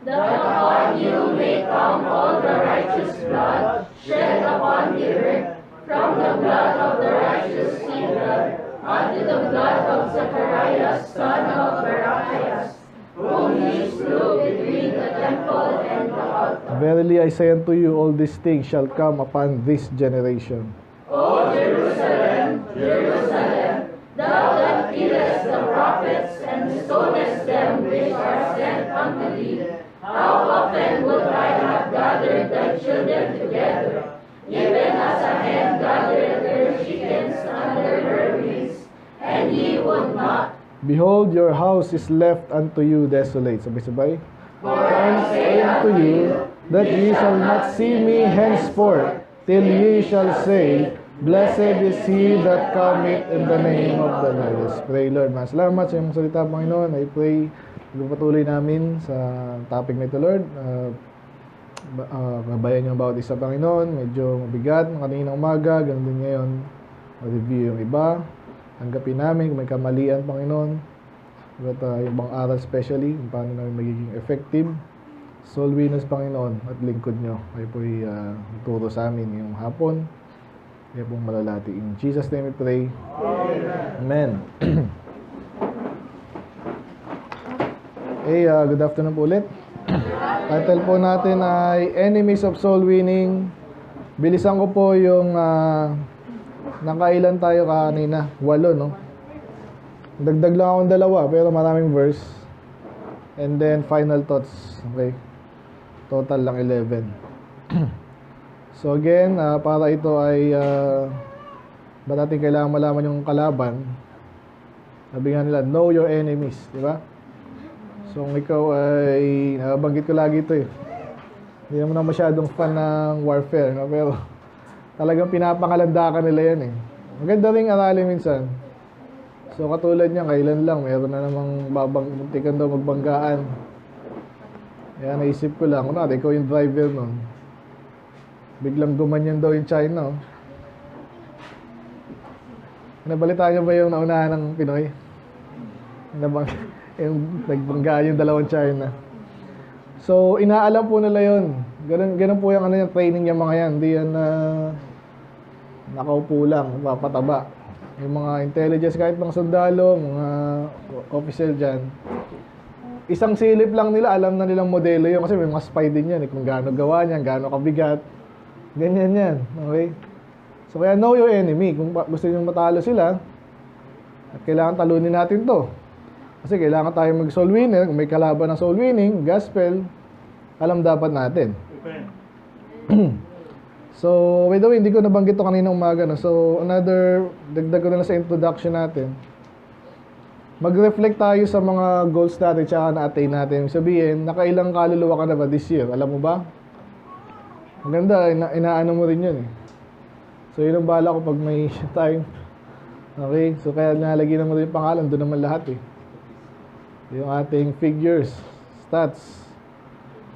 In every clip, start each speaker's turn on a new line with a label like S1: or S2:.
S1: that upon you may come all the righteous blood shed upon the earth, from the blood of the righteous Abel unto the blood of Zacharias, son of Barachias, whom he slew between the temple and the altar.
S2: Verily I say unto you, all these things shall come upon this generation.
S1: O Jerusalem, Jerusalem, thou that killest the prophets and stonest them which are sent unto thee, how often would I have gathered thy children together, even as a hen gathereth her chickens under her wings, and ye would not.
S2: Behold, your house is left unto you desolate. Sabay-sabay.
S1: For I say
S2: Unto you, that ye shall not see me henceforth, till ye shall say, Blessed is he that cometh in the name of the Lord. Let's pray, Lord. Salamat sa iyong salita, Panginoon. I pray, patuloy namin sa topic nito, Lord. Gabayan niyo bawat isa, Panginoon. Medyo mabigat kaninang umaga, ganun din ngayon. Ma-review yung iba. Tanggapin namin kung may kamalian, Panginoon. At yung bang aral especially, kung paano namin magiging effective. Soul winners, Panginoon, at lingkod nyo. Kayo po'y ituro sa amin ngayong hapon. Kaya pong malalati. In Jesus' name we pray. Amen. Hey, good afternoon po ulit. Title po natin ay Enemies of Soul Winning. Bilisan ko po yung nakailan tayo kanina. 8, no? Dagdag lang akong 2, pero maraming verse. And then final thoughts. Okay. Total lang 11. So again, para ito ay ba natin kailangan malaman yung kalaban? Sabi nga nila, know your enemies, di ba? So kung ikaw ay, nabanggit ko lagi ito eh. Hindi naman ako masyadong fan ng warfare, no? Pero talagang pinapangalandakan nila yan eh. Maganda rin aralin minsan. So katulad niya, kailan lang, meron na namang muntikan daw magbanggaan. Kaya naisip ko lang, ikaw yung driver nun. Biglang gumanyan daw yung China. Nabalitaan niyo ba yung naunahan ng Pinoy? Yung nagbanggaan yung 2 China. So, inaalam po nila yun. Ganun po yung training yung mga yan. Hindi yan nakaupo lang, papataba. Yung mga intelligence, kahit mga sundalo, mga officer dyan, isang silip lang nila, alam na nilang modelo yun. Kasi may mga spy din yan. Kung gaano gawa niyan, gaano kabigat. Ganyan yan. Okay? So, kaya know your enemy. Kung gusto nyo matalo sila, at kailangan talunin natin to. Kasi kailangan tayo mag-soul winner. Kung may kalaban ng soul winning, gospel, alam dapat natin. So, by the way, hindi ko nabanggit to kanina umaga. No? So, dagdag ko na sa introduction natin. Mag-reflect tayo sa mga goals natin tsaka na-attain natin. Sabihin, nakailang kaluluwa ka na ba this year? Alam mo ba? Maganda, inaano mo rin yun eh. So, yun ang bala ko pag may time. Okay? So, kaya nalagyan naman rin yung pangalan. Doon naman lahat eh. Yung ating figures, stats.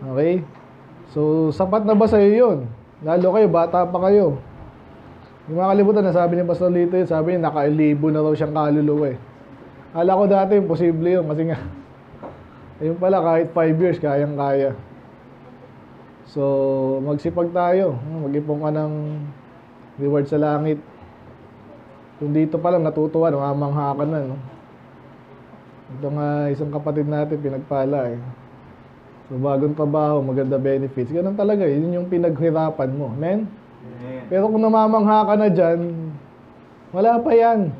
S2: Okay? So, sapat na ba sa'yo yun? Lalo kayo, bata pa kayo. Yung mga kalimutan, nasabi ni Pastor Lito yun, sabi niya, naka-libo na raw siyang kaluluwa eh. Akala ko dati, imposible yun, kasi nga, ayun pala, kahit 5 years, kayang-kaya. So, magsipag tayo. Mag-ipon ka ng reward sa langit. Kung dito pa lang, natutuwa, namamangha ka na, no? Ito nga, isang kapatid natin, pinagpala eh. So, bagong trabaho, maganda benefits. Ganun talaga, yun yung pinaghirapan mo. Amen? Amen. Pero kung namamangha ka na dyan, wala pa yan.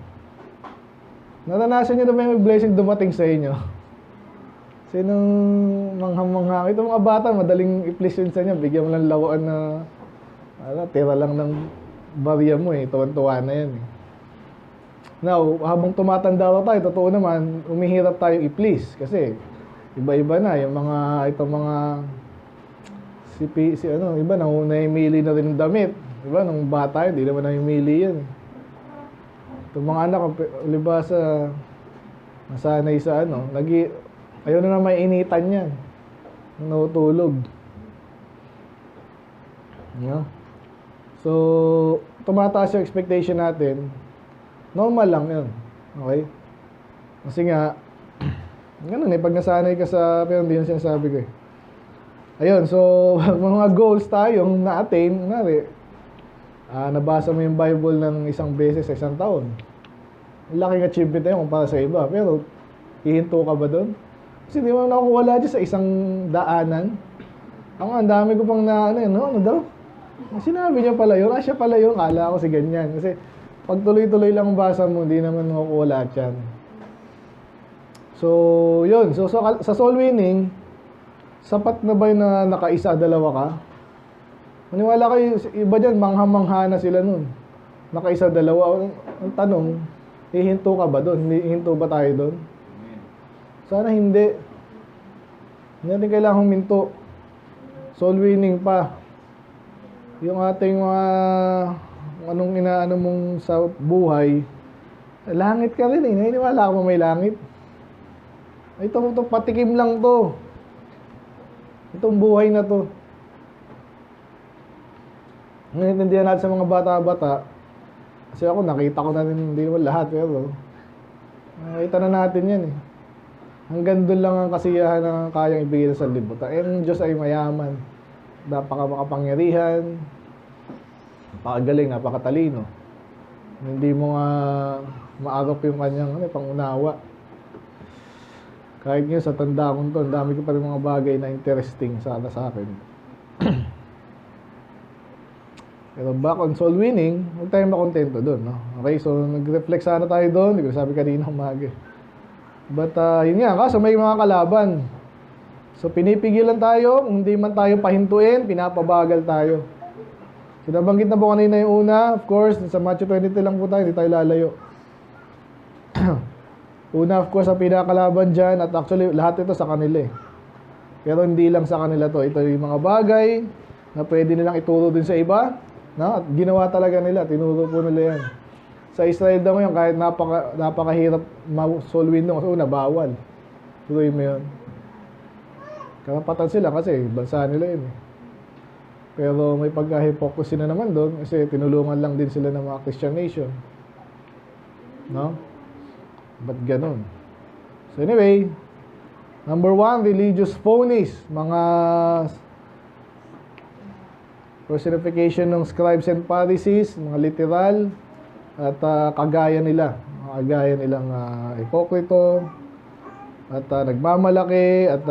S2: Naranasan nyo na ba yung blessing dumating sa inyo? Sinong mangha-mangha? Ito mga bata, madaling i-please yun sa inyo. Bigyan mo lang lawaan na, tira lang ng barya mo eh. Tuwan-tuwa na yan eh. Now, habang tumatanda tayo, totoo naman, umihirap tayo i-please. Kasi, iba-iba na yung mga iba naimili na rin ng damit. Diba, nung bata, hindi naman naimili yan. Itong mga anak, libasa, nasanay sa ayaw na may initan yan. Natutulog. Yeah. So, tumataas yung expectation natin. Normal lang yun. Okay? Kasi nga, ganun pag nasanay ka sa, pero hindi yun sinasabi ko eh. Ayun, so mga goals tayong na-attain, nabasa mo yung Bible ng isang beses sa isang taon. Laking achievement na yun kumpara sa iba. Pero, hihinto ka ba doon? Kasi di mo nakukuwala dyan sa isang daanan. Ako, ang dami ko pang ano daw? Sinabi niya pala yun, siya pala yun, kala ko si ganyan. Kasi, pag tuloy-tuloy lang basa mo, hindi naman makukuwala dyan. So, yun. So, sa soul winning, sapat na ba yun na nakaisa, dalawa ka? Maniwala kayo, iba dyan, mangha-mangha na sila nun. Nakaisa, dalawa. Ang tanong, hihinto ka ba doon? Hihinto ba tayo doon? Sana hindi. Hindi natin kailangang huminto. Soul winning pa. Yung ating mga anong inaano mong sa buhay, langit ka rin eh. Naniniwala ka pa may langit. Ito patikim lang to. Itong buhay na to. Naiintindihan natin sa mga bata-bata. Kasi ako nakita ko na rin, hindi naman lahat, pero nakita na natin yan eh. Hanggang doon lang ang kasiyahan na kayang ibigay sa libutan. Ang Diyos ay mayaman. Napaka-makapangyarihan. Napakagaling, napakatalino. Hindi mo nga maagap yung kanyang pangunawa. Kahit ngayon sa tanda kong to, ang dami ko pa rin mga bagay na interesting sana sa akin. Pero back on soul winning, huwag tayong makontento doon. No? Okay, so nag-reflect sana tayo doon. Hindi ko sabi kanina umaga. But yun nga, kaso may mga kalaban. So pinipigilan tayo, kung hindi man tayo pahintuin, pinapabagal tayo. So nabanggit na po kanina yung una, of course, sa Matthew 20 lang po tayo, hindi tayo lalayo. Una, of course, ang pinakalaban dyan, at actually, lahat ito sa kanila eh. Pero hindi lang sa kanila to. Ito yung mga bagay na pwede nilang ituro din sa iba. No? At ginawa talaga nila, tinuro po nila yan. Sa Israel daw ngayon, kahit napakahirap soul win nung una, bawal. Tuloy mo yun. Karapatan sila kasi bansa nila yun eh. Pero may pagka-hypocrisy na naman doon kasi tinulungan lang din sila ng mga Christian nation. No? Ba't ganun? So anyway, number 1, religious phonies. Mga personification ng scribes and Pharisees, mga literal, at kagaya nila. Mga kagaya nilang hipokrito, at nagmamalaki, at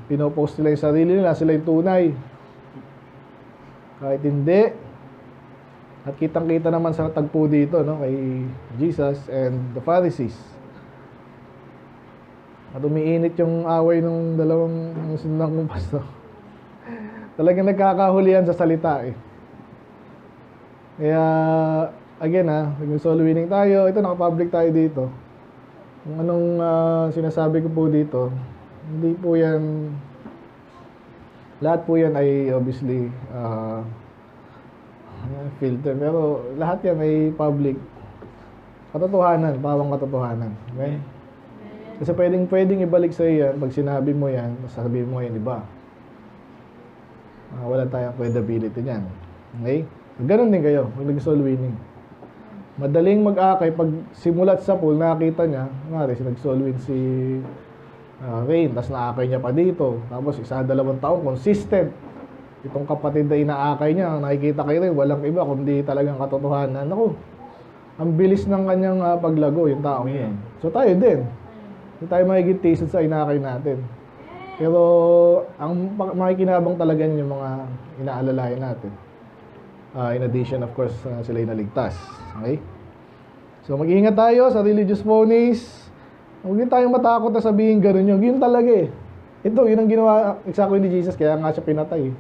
S2: pinopost nila yung sarili nila, sila yung tunay. Kahit hindi. At kitang-kita naman sa tagpo dito, no, kay Jesus and the Pharisees. At umiinit yung away ng dalawang sinunang kong pastor. Talagang nagkakahulihan sa salita eh. Kaya, again nag-soul winning tayo. Ito, nakapublic tayo dito. Kung anong sinasabi ko po dito, hindi po yan, lahat po yan ay obviously filter, pero lahat yan ay public katotohanan, pawang katotohanan. Okay? Kasi pwedeng ibalik sa iyo yan pag sinabi mo yan, sasabihin mo yan iba. Wala tayong credibility niyan. Okay? Ganun din kayo pag nag-soul winning. Madaling mag-akay pag simulat sa pool, nakita niya, nag-soul win si Rain, tapos naakay niya pa dito. Tapos 1-2 taon, consistent. Itong kapatid na inaakay niya, nakikita kayo rin, walang iba kundi talagang katotohanan. Naku, ang bilis ng kanyang paglago, yung tao niya. So tayo din. Hindi tayo makikita tasted sa inakay natin. Pero ang makikinabang talaga yung mga inaalalayan natin. In addition, of course, sila yung naligtas. Okay? So mag-iingat tayo sa religious phonies. Huwag din tayong matakot na sabihin gano'n yun. Yun talaga eh. Ito, yun ang ginawa exactly ni Jesus, kaya nga siya pinatay.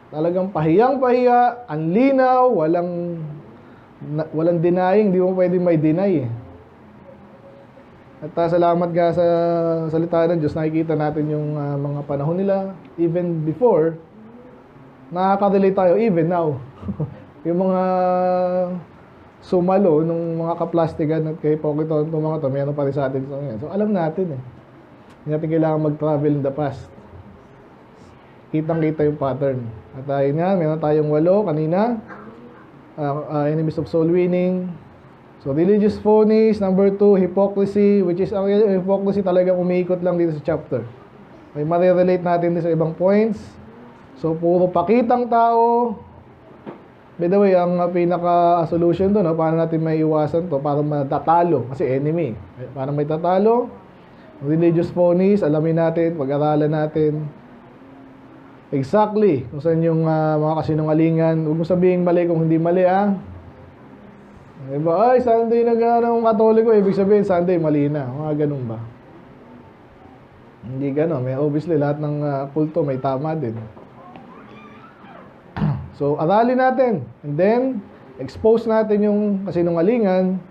S2: Talagang pahiyang-pahiya, ang linaw, walang denying, hindi mo pwedeng may deny eh. At salamat nga sa salita ng Diyos, nakikita natin yung mga panahon nila, even before, nakaka-relate tayo, even now. Yung mga sumalo, nung mga kaplastikan at kay Pokito, itong mga to, meron pa rin sa atin. So alam natin eh. Hindi natin kailangan mag-travel in the past. Kitang-kita yung pattern. At yun nga, meron tayong 8 kanina. Enemies of soul winning. So, religious phonies. Number 2, hypocrisy, which is, ang hypocrisy talaga umiikot lang dito sa chapter. May marirelate natin din sa ibang points. So, puro pakitang tao. By the way, ang pinaka-solution doon, no, paano natin may iwasan to para matatalo. Kasi enemy. Paano may tatalo? Religious phonies, alamin natin, pag-aralan natin. Exactly, kung saan yung mga kasinungalingan. Huwag mo sabihin mali kung hindi mali, Diba? Ay, Sunday ng Katoliko, ibig sabihin Sunday mali na. Mga ganun ba? Hindi ganun. May obviously lahat ng kulto may tama din. So, aralin natin. And then, expose natin yung kasinungalingan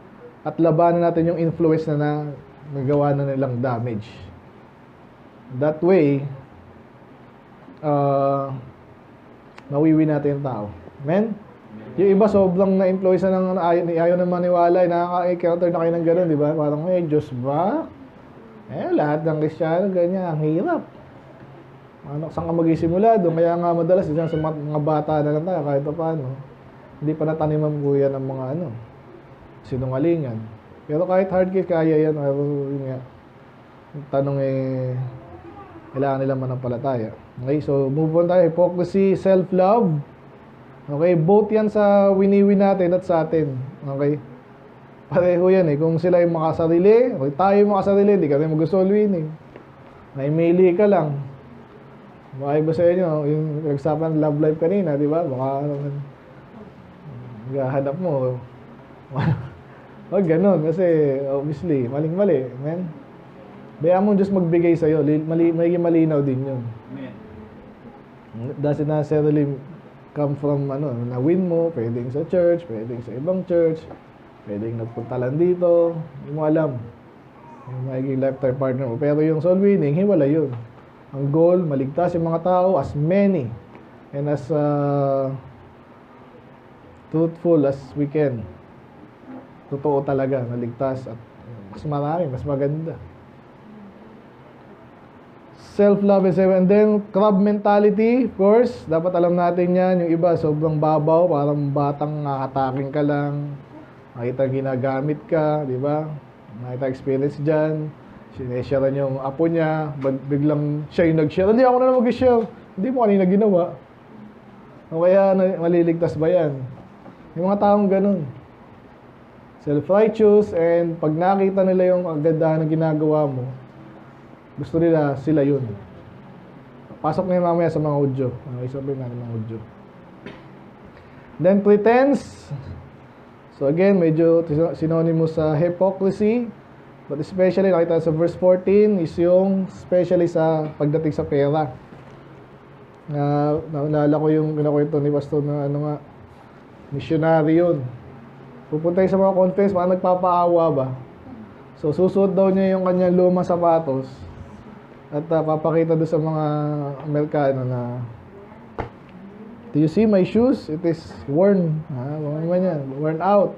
S2: at labanan natin yung influence na nagawa na nilang damage. That way, mawiwi natin yung tao. Amen? Yung iba sobrang na-influence na ng ayaw na maniwala, nakaka-encounter na kayo ng gano'n, di ba? Parang, Diyos ba? Lahat ng Kristiyano, ganyan, ang hirap. Saan ka mag-isimula doon? Kaya nga madalas, dyan sa mga bata na lang tayo, kahit pa paano. Hindi pa nataniman po yan ng mga sinungalingan. Pero kahit hard case, kaya yan. Yun nga. Yung tanong kailangan nilang manampalataya. Okay, so move on tayo. Hypocrisy, self-love. Okay, both yan sa winiwin natin at sa atin. Okay? Pareho yan Kung sila yung makasarili, okay, tayo yung makasarili, hindi ka rin mag-gusto winning. Naimili ka lang. Baka iba sa inyo, yung nagsapan love life kanina, di ba? Baka gahanap mo. Wag ganun, kasi obviously, maling-mali. Amen? Bayaan mo Diyos magbigay sa'yo. Magiging malinaw din yun.
S3: Amen.
S2: Doesn't necessarily come from na-win mo, pwedeng sa church, pwedeng sa ibang church, pwedeng nagpunta lang dito, hindi mo alam yung magiging lifetime partner mo. Pero yung soul winning, hiwala yun. Ang goal, maligtas yung mga tao, as many and as truthful as we can. Totoo talaga, maligtas at mas marami, mas maganda. Self-love and then crab mentality, of course, dapat alam natin yan. Yung iba, sobrang babaw, parang batang nakataking ka lang, makita ginagamit ka, di ba? Makita experience dyan, sineshare yung apo niya, biglang siya yung nag-share. Hindi ako na mag-share, hindi mo kanina ginawa. O kaya maliligtas ba yan? Yung mga taong ganun. Self-righteous, and pag nakita nila yung agadahan ng ginagawa mo, gusto nila sila yun. Pasok na yun mamaya sa mga audio. Isabihin natin mga audio. Then pretense. So again, medyo synonymous sa hypocrisy. But especially, nakita sa verse 14, is yung especially sa pagdating sa pera. Naalala ko yung kinakwento ni Pastor na missionary yun. Pupunta sa mga conference, parang nagpapaawa ba? So susuot daw niya yung kanyang lumang sapatos. At papakita doon sa mga Amerikano na, do you see my shoes? It is worn. Worn out.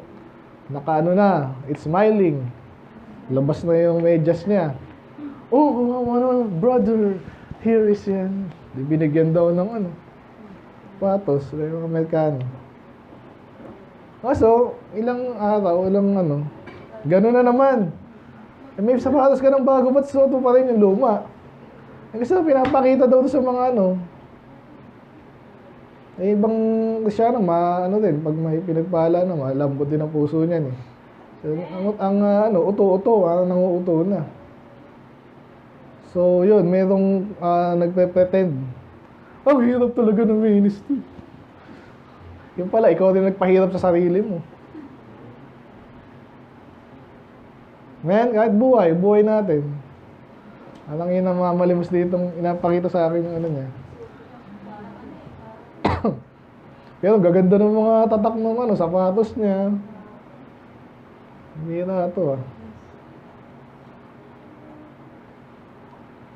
S2: Nakaano na. It's smiling. Labas na yung medyas niya. Oh, brother, here is yan. Binigyan daw ng patos. Yung Amerikano. So, ilang araw, gano'n na naman. May sapatos ka ng bago, ba't suot mo pa rin yung luma? Kasi pinapakita daw sa mga ibang Kristyano, din, pag may pinagpala na, malambot din ang puso niyan So, uto-uto, nanguuto na. So, yun, merong nagpe-pretend. Hirap talaga ng ministry. Yung pala, ikaw din nagpahirap sa sarili mo. Man, kahit buhay natin. Alang yun ang mamalimos ditong inapakita sa akin yung niya. Pero gaganda ng mga tatak ng sapatos niya. Hindi na ito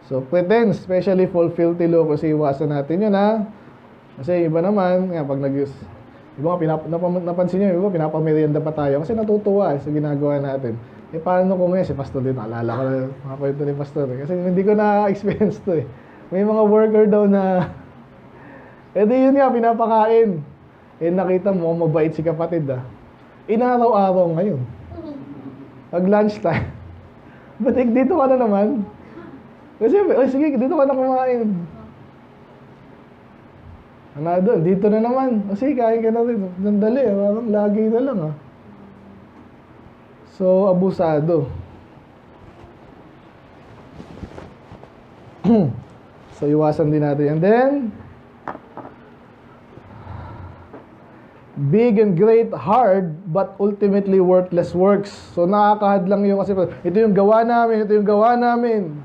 S2: So, pretense, especially filthy look, kasi iwasan natin yun Kasi iba naman, pag iba napansin nyo, iba pinapamerienda pa tayo kasi natutuwa sa ginagawa natin. Paano kung si Pastor din, naalala ko na mga kwento ni Pastor kasi hindi ko na-experience to May mga worker daw na di yun nga, pinapakain. Nakita mo, mabait si kapatid Inaraw-araw ngayon. Pag lunchtime, ba't dito ka na naman? Kasi, sige, dito ka na kumain. Ano doon? Dito na naman. O sige, kain ka na rin. Nandali, parang lagi na lang So, abusado. So, iwasan din natin. And then, big and great, hard, but ultimately worthless works. So, nakakahadlang yung kasi, ito yung gawa namin, ito yung gawa namin.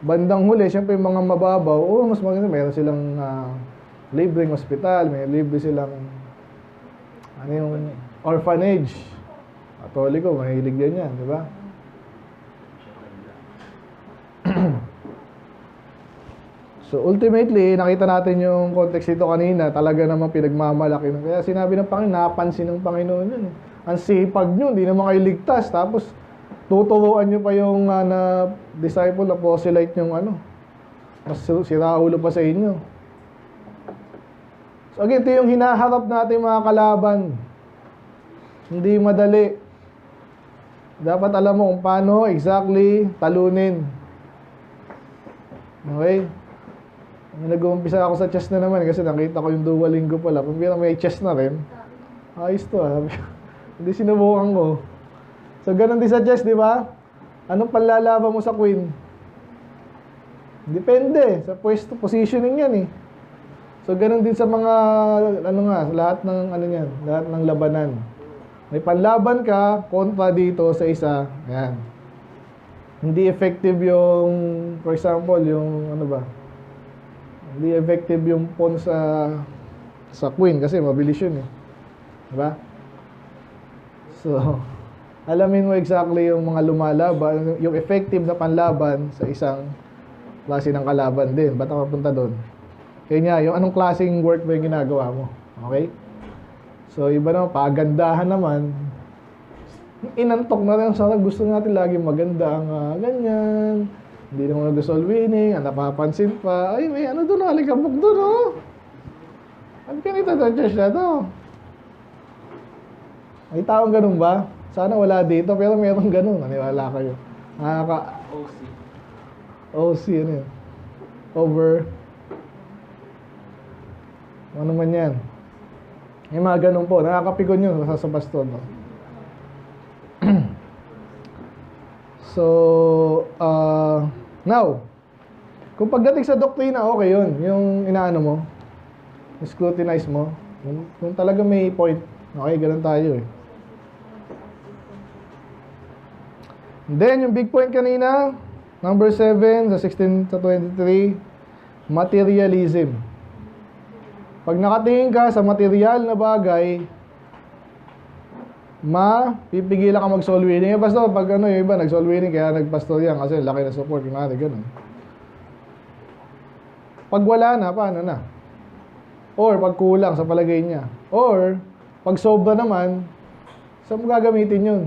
S2: Bandang huli, syempre yung mga mababaw, mas maganda, meron silang libreng hospital, may libre silang yung orphanage. Katoliko, mahilig din yan, di ba? So ultimately, nakita natin yung context ito kanina, talaga namang pinagmamalaki. Kaya sinabi ng Panginoon, napansin ng Panginoon yun. Ang sipag nyo, hindi naman kayo ligtas. Tapos tuturuan nyo pa yung na disciple na proselyte yung mas siraulo pa sa inyo. So again, ito yung hinaharap natin mga kalaban. Hindi madali. Dapat alam mo kung paano exactly talunin. Okay? Nag-uumpisa ako sa chess na naman kasi nakita ko yung Duolingo pala. Kung may chess na rin, ayos to Hindi sinubukan ko. So, ganun din sa chess, di ba? Anong panlalaban mo sa queen? Depende. Sa pwesto, positioning yan So, ganun din sa mga, lahat ng, lahat ng labanan. May panlaban ka, kontra dito sa isa. Ayan. Hindi effective yung, for example, yung, hindi effective yung pawn sa queen kasi mabilis yun Diba? So, alamin mo exactly yung mga lumalaban, yung effective na panlaban sa isang klase ng kalaban din. Ba't ako punta doon? Kaya yung anong klaseng work ba yung ginagawa mo? Okay? So, iba naman, pagandahan naman. Inantok na rin sa gusto natin lagi maganda ang ganyan. Hindi naman nag-solve winning, napapansin pa. Ay, may doon, alikabok doon, Ang ganito na church na to. May taong ganun ba? Sana wala dito, pero mayroong ganun. Naniwala kayo.
S3: OC.
S2: OC, yun? Over. Ano man yan? May mga ganun po. Nakakapikon yun sa pastor, So, now, kung pagdating sa doktrina, okay yun. Yung inaano mo, scrutinize mo, kung talaga may point, okay, ganun tayo And then, yung big point kanina, number 7, sa 16 sa 23, materialism. Pag nakatingin ka sa material na bagay, pipigilan ka mag-soul winning. Pastor, pag yung iba nag-soul winning, kaya nag-pastor yan kasi laki na support yung natin, ganun. Pag wala na, paano na? Or pag kulang sa palagay niya. Or, pag sobra naman, saan mo gagamitin yun?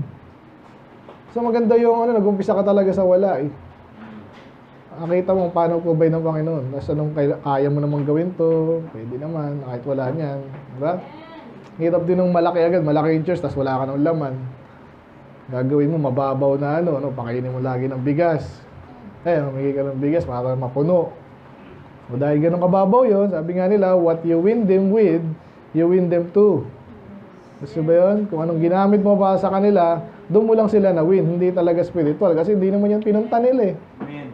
S2: So maganda yung nag-umpisa ka talaga sa wala Nakita mo paano provide ng Panginoon. Tapos anong kaya mo namang gawin to, pwede naman, kahit wala niyan. Diba? Hirap din ng malaki agad, malaki yung church, tapos wala ka ng laman. Gagawin mo, mababaw na pakainin mo lagi ng bigas. Humigay ka ng bigas para mapuno. O dahil ganun kababaw yun, sabi nga nila, what you win them with, you win them too. Gusto ba yun? Kung anong ginamit mo para sa kanila, doon mo lang sila na-win, hindi talaga spiritual. Kasi hindi naman yan pinunta nila
S3: Amen.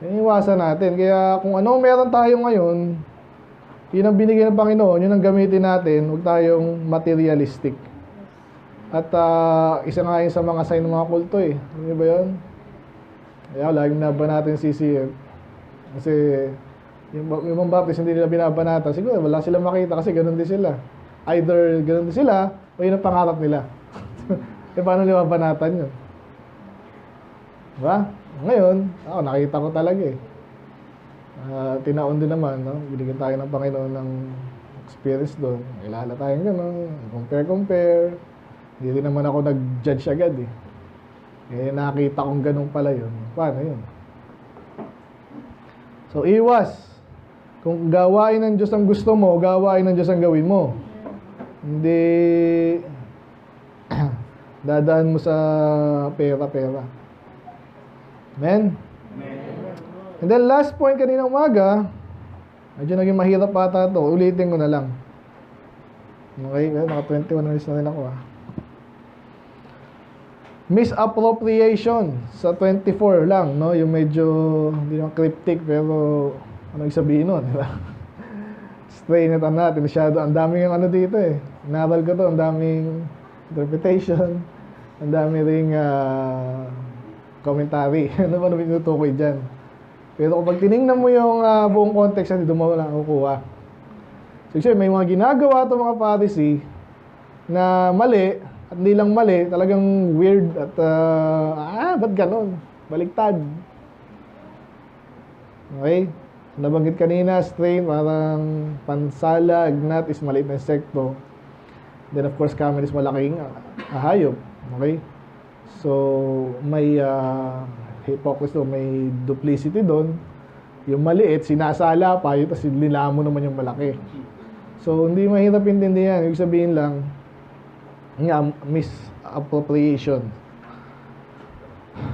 S2: Yan iwasan natin. Kaya kung ano meron tayo ngayon, yun ang binigay ng Panginoon, yun ang gamitin natin, huwag tayong materialistic. At isa nga yun sa mga sign ng mga kulto Hindi ba yun? Kaya laging nabanatan CCF. Kasi yung mga baptist hindi nila binabanatan. Siguro wala silang makita kasi ganun din sila. Either ganun din sila o yun ang pangarap nila. Paano nila mabanatan yun? Diba? Ngayon, nakita ko talaga tinaon din naman, binigyan tayo ng Panginoon ng experience doon. Ilala tayong gano'n, compare. Hindi rin naman ako nag-judge agad nakita kong ganun pala yun. Paano yun? So, iwas. Kung gawain ng Diyos ang gusto mo, gawain ng Diyos ang gawin mo. Hindi, Dadaan mo sa pera. Amen? And then last point kanina umaga, medyo naging mahirap ata ito. Ulitin ko na lang. Okay, naka 21 minutes na rin ako Misappropriation sa 24 lang, no? Yung medyo, hindi naman cryptic, pero ano yung sabihin nun, di ba? Strain it on natin, masyado, ang daming yung ano dito eh. Inaral ko to, ang daming interpretation, ang daming ring commentary. Ano ba naman tinutukoy dyan? Pero kapag tinignan mo yung buong context, hindi mo lang kukuha. So, may mga ginagawa itong mga Pharisee na mali, at hindi lang mali, talagang weird at, ba't ganon? Baliktad. Okay? Nabanggit kanina, strain, parang pansala, agnat is maliit na insekto. Then of course, camel is malaking hayop. Okay? So, may hypocrisy, may duplicity doon. Yung maliit, sinasala pa, yun, tapos nilamo naman yung malaki. So, hindi mahirap intindihan. Ibig sabihin lang, misappropriation.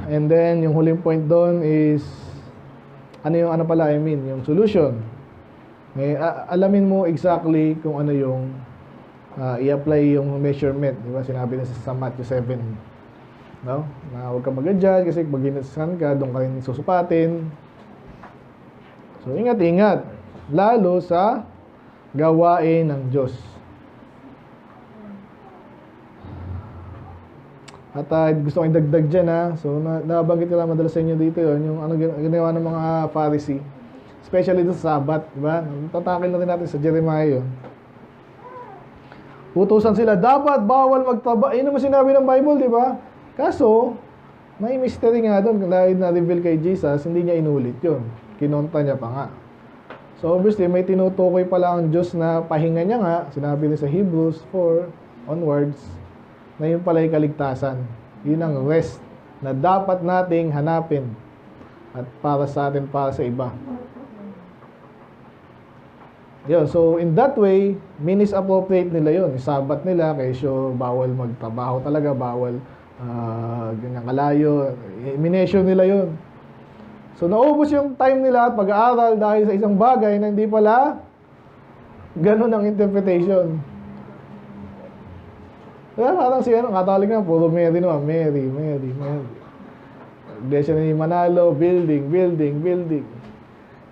S2: And then, yung huling point doon is, yung solution. Alamin mo exactly kung ano yung i-apply yung measurement. Di ba? Sinabi na sa Matthew 7. No? Na huwag ka mag-adjust kasi pag ginasaan ka, doon ka rin susupatin. So, ingat-ingat. Lalo sa gawain ng Diyos. At gusto ko idagdag dyan So, nabanggit ko lang madalas sa inyo dito yun, yung ano ginawa ng mga Pharisee. Especially doon sa Sabat, di ba? Tatakil na rin natin sa Jeremiah yun. Utusan sila, dapat bawal magtaba. Yun naman sinabi ng Bible, di ba? Kaso, may mystery nga doon. Dahil na-reveal kay Jesus, hindi niya inulit yun. Kinonta niya pa nga. So, obviously, may tinutukoy pala ang Diyos na pahinga niya nga. Sinabi rin sa Hebrews 4 onwards, na yun pala yung kaligtasan. Yun ang rest na dapat nating hanapin at para sa atin, para sa iba. Yun, so in that way, misappropriate nila yun. Yung Sabat nila, kesyo bawal magtrabaho talaga, bawal ganyan kalayo. Mination nila yun. So naubos yung time nila at pag-aaral dahil sa isang bagay na hindi pala ganun ang interpretation. Kaya parang Catholic na, puro Mary naman. Mary. Iglesia ni Manalo, building.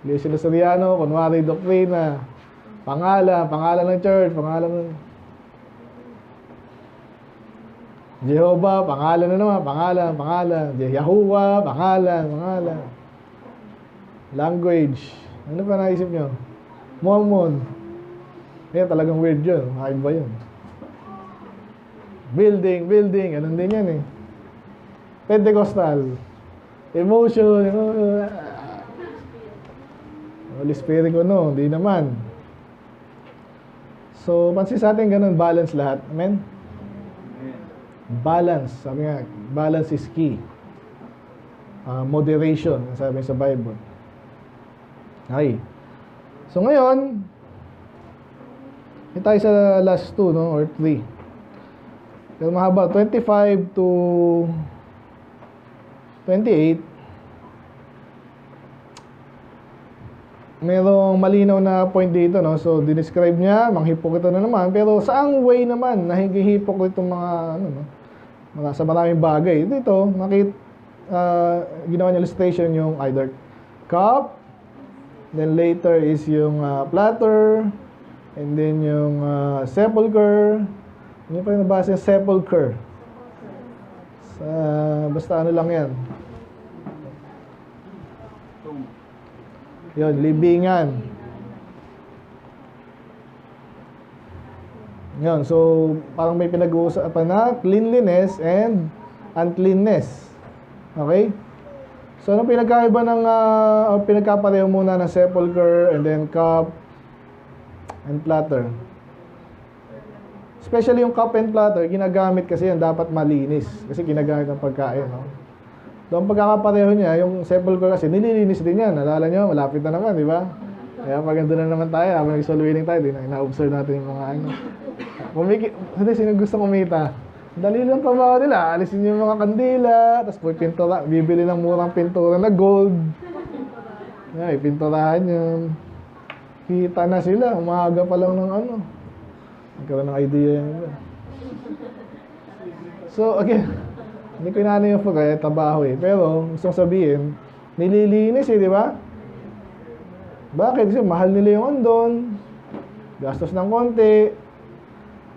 S2: Iglesia ni Soriano, kunwari doktrina. Pangalan ng church, pangalan ng Jehovah, pangalan na naman, pangalan. Yahuwah, pangalan. Language. Ano pa naisip nyo? Mormon. Kaya talagang weird yun. Makaiba yun. Building, ganun din yan Pentecostal, emotion, Holy Spirit ko, no, hindi naman. So, pansin sa atin, ganun, balance lahat. Amen? Balance, sabi nga, balance is key. Moderation, sabi sa Bible. Okay. So, ngayon, tayo sa last 2, no, or 3. Pero mahaba, 25 to 28. Merong malinaw na point dito, no? So, dinescribe niya, manghipokrito na naman. Pero saang way naman na hipokrito mga, sa maraming bagay. Dito, ginawa niya illustration yung either cup, then later is yung platter, and then yung sepulcher. Hindi pa rin nabasa yung sepulcher. Basta ano lang yan. Yun, libingan. Yun, so parang may pinag-uusapan na cleanliness and uncleanness. Okay? So anong pinagkaiba ng pinagkapareho muna ng sepulcher and then cup and platter? Especially yung cup and platter, ginagamit kasi yan, dapat malinis. Kasi ginagamit ng pagkain, no? Doon pagkakapareho niya, yung sepulcher kasi, nililinis din yan. Nalala nyo, malapit na naman, di ba? Kaya paganda na naman tayo, habang nag-soul winning tayo, ina-observe natin yung mga Sino gusto kumita? Dali lang trabaho nila. Alisin yung mga kandila, tapos pintura, bibili ng murang pintura na gold. Ay, pinturahan yun. Kita na sila, umaga pa lang ng ano. Nagkaroon ng idea yan. So, again, hindi ko inaano yung trabaho eh. Pero, gusto kong sabihin, nililinis eh, di ba? Bakit? Kasi mahal nila yung andon. Gastos ng konti.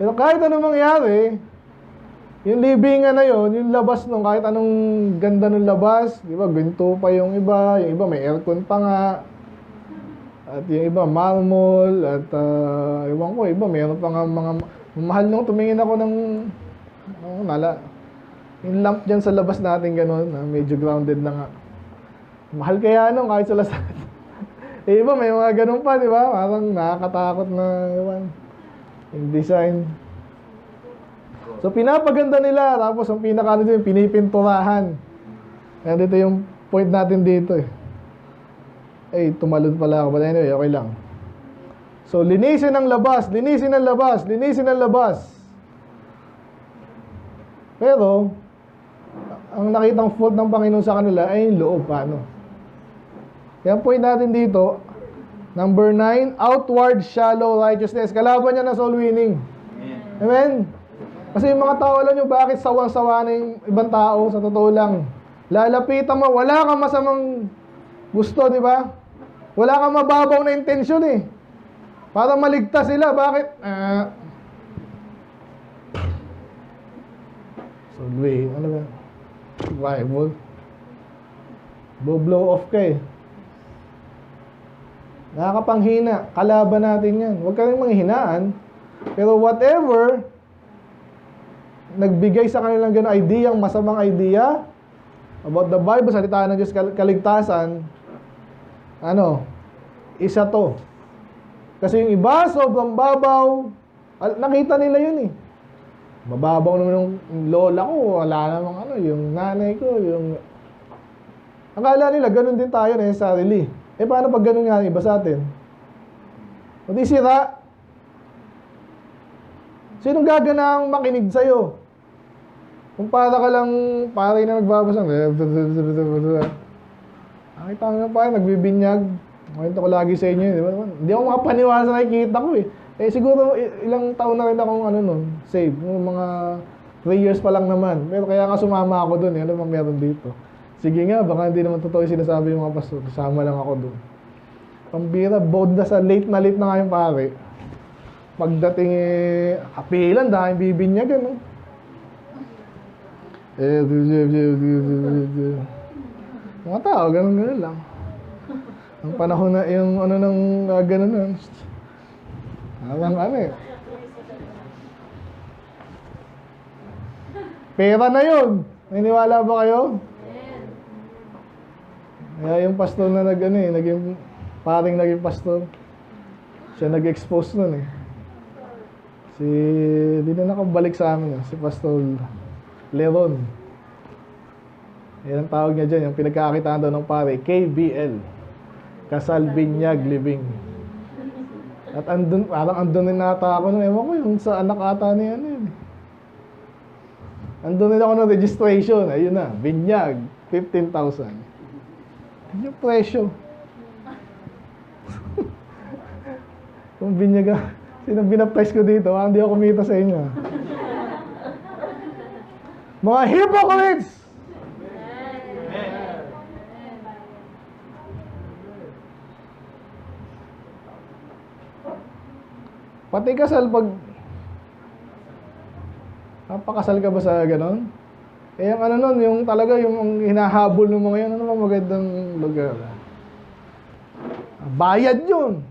S2: Pero kahit anong mangyari, yung libingan na yun, yung labas nung kahit anong ganda ng labas, di ba, ginto pa yung iba may aircon pa nga. At yung iba, marmol, at iwan ko, iba, mayroon pa nga mga, mahal nung tumingin ako ng, yung lamp dyan sa labas natin, gano'n, medyo grounded na nga. Mahal kaya nung kahit sa lasat. Eh, iba, may mga ganun pa, di ba? Parang nakakatakot na, iwan, yung design. So, pinapaganda nila, tapos ang pinaka dito yung pinipinturahan. Kaya dito yung point natin dito eh. Eh, tumalon pala ako. But anyway, okay lang. So, linisin ang labas, linisin ang labas, linisin ang labas. Pero, ang nakitang fault ng Panginoon sa kanila ay yung loob, paano? Kaya point natin dito, number 9, outward shallow righteousness. Kalaban niya na soul winning. Amen? Kasi yung mga tao, alam nyo, bakit sawang-sawa na yung ibang tao, sa totoo lang. Lalapitan mo, wala kang masamang gusto, di ba? Wala kang mababaw na intensyon eh. Para maligtas sila, bakit? So, wait, ano ba? Bible. Blow off ka eh. Nakakapanghina. Kalaban natin yan. Huwag ka rin manghinaan. Pero whatever nagbigay sa kanilang gano'ng idea, masamang idea about the Bible, salita ng Diyos, kaligtasan, isa to. Kasi yung iba, sobrang babaw. Nakita nila yun eh. Mababaw naman yung lola ko, wala namang yung nanay ko, yung... Akala nila, ganun din tayo na yung sarili. Eh, paano pag ganun nga iba sa atin? O di sira. Sinong gaganang makinig sa'yo? Kung para ka lang, pare na nagbabasa, nakita ko na pare, nagbibinyag. Makita ko lagi sa inyo, di ba? Hindi ako makapaniwala sa nakikita ko eh. Eh siguro ilang taon na rin akong save. Mga 3 years pa lang naman. Pero kaya nga sumama ako dun eh. Ano bang meron dito? Sige nga, baka hindi naman totoo yung sinasabi yung mga pastor. Sama lang ako dun. Pambira, bold na sa late na nga yung pare. Pagdating kapilan, dahil bibinyagan, no? Mga tao, ganun lang. Ang panahon na yung nang ganun na. Pera na yun. Naniniwala ba kayo? Kaya yung pastor na naging pastor. Siya nag-expose nun eh. Di na nakabalik sa amin si Pastor Leron. Yan ang tawag niya dyan, yung pinagkakakitaan daw ng pare, KBL. Kasal Binyag Living. At parang andun din nata ako, ewan ko yung sa anak ata niya yun. Andun din ako ng registration, ayun na, Binyag, 15,000. Yung presyo. Kung Binyag, sinong binaptize ko dito, hindi ako kumita sa inyo. Mga hypocrites! Pati kasal pag napakasal ka ba sa ganon? Eh yung nun, yung talaga yung hinahabol ng mga yan, bang magandang lugar? Bayad yun.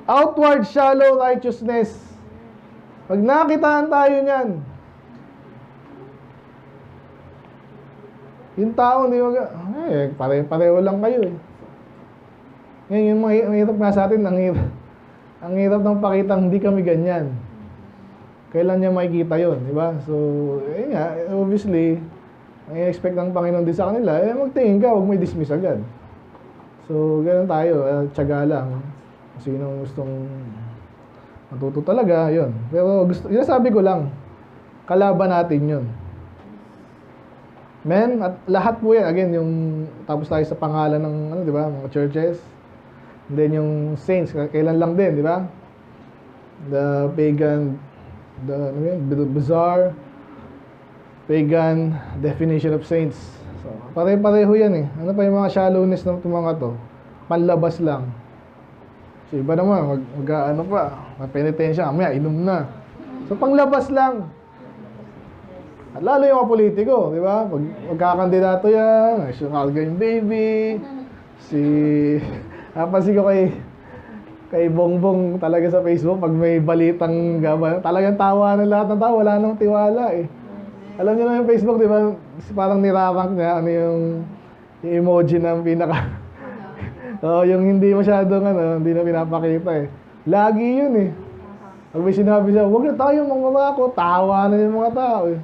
S2: Outward shallow righteousness. Pag nakitaan tayo niyan, yung tao hindi pareho lang kayo eh. Ngayon yung mahirap nga sa atin, ang hirap ng pakitang hindi kami ganyan. Kailan niya makikita yun, di ba? So, nga, obviously, ang i-expect ng Panginoon din sa kanila, magtingin ka, huwag may dismiss agad. So, ganun tayo, tiyaga lang. Sinong gustong Matuto talaga, yun. Pero gusto, yun sabi ko lang, kalaban natin yun. Men, at lahat po yan, again, yung tapos tayo sa pangalan ng, ano, di ba, mga churches. And then yung saints, kailan lang din, di ba? The pagan, ano yun, bizarre, pagan definition of saints. So, pare-pareho yan eh. Ano pa yung mga shallowness ng mga to? Panlabas lang. So, iba naman, ano pa, penitensya, mamaya, inom na. So, panglabas lang. At lalo yung mga politiko, di ba? Pag magkakandidato yan, si Calgary Baby, si... Napansin ko kay Bongbong talaga sa Facebook, pag may balitang gaba, talagang tawa ng lahat ng tao, wala nang tiwala eh. Alam niyo na yung Facebook, di ba? Parang nirarank niya, ano yung emoji ng pinaka... yung hindi masyadong, hindi na pinapakita eh. Lagi yun eh. Pag may sinabi siya, huwag na tayo mangangako, tawa na yung mga tao eh.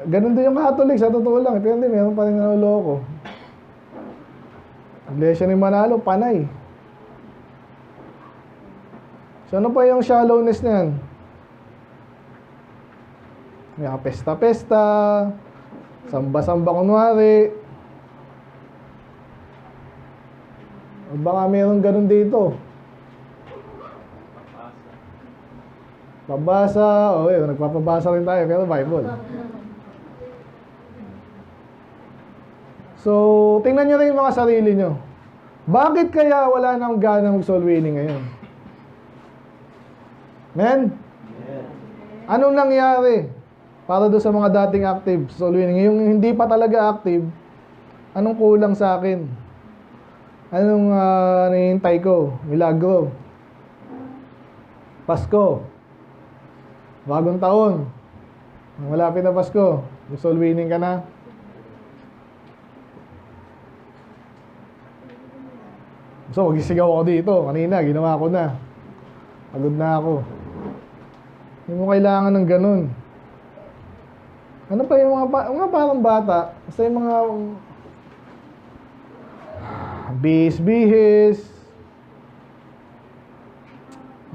S2: Ganun din yung Catholic, sa totoo lang. Pero hindi, meron pa rin naloloko. Iglesia ni Manalo, panay. So ano pa yung shallowness na yan? May pesta-pesta, samba-samba kunwari. O baka meron ganun dito. Pabasa, nagpapabasa rin tayo, pero Bible. So, tingnan nyo rin yung mga sarili nyo. Bakit kaya wala nang gana mag-soul winning ngayon? Men? Anong nangyari para doon sa mga dating active soul winning? Yung hindi pa talaga active, anong kulang sa akin? Anong nahihintay ko? Milagro. Pasko. Bagong taon. Malapit na Pasko. Soul winning ka na. So, magisigaw ako dito. Kanina, ginawa ko na. Pagod na ako. Hindi mo kailangan ng ganun. Ano pa yung mga parang bata? Basta yung mga bihis.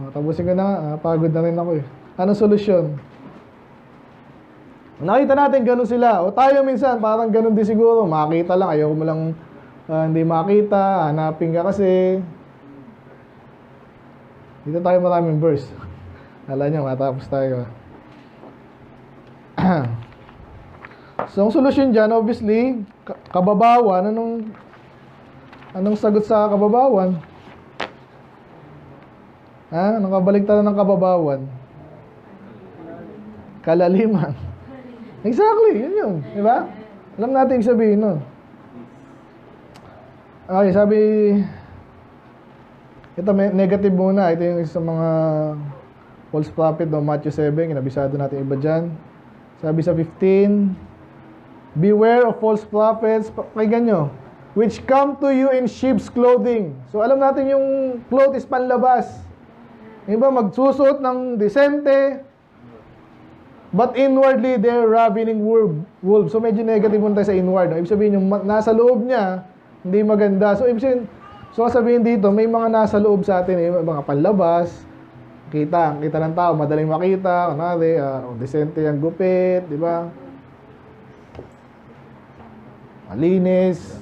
S2: Tapusin ko na. Pagod na rin ako eh. Anong solusyon? Nakita natin ganun sila. O tayo minsan, parang ganun din siguro. Makita lang. Ayaw mo lang hindi makita. Hanapin ka kasi. Dito tayo maraming verse. Alam nyo, matapos tayo. So, ang solusyon dyan, obviously, kababawan. Anong sagot sa kababawan? Anong kabaligtaran ng kababawan? Kalaliman. Exactly, yun. Di ba? Alam natin yung sabihin nun. Okay, sabi, ito negative muna. Ito yung sa mga false prophet, Matthew 7. Kinabisado natin iba dyan. Sabi sa 15, beware of false prophets, pakinggan nyo, which come to you in sheep's clothing. So alam natin yung cloth is panlabas. Yung iba magsusuot ng disente, but inwardly they're ravening wolves. So medyo negative muna tayo sa inward. Ibig sabihin yung nasa loob niya, hindi maganda. So ibig sabihin dito, may mga nasa loob sa atin, mga panlabas, kita ng tao, madaling makita, kunwari, disente ang gupit, di ba? Malinis.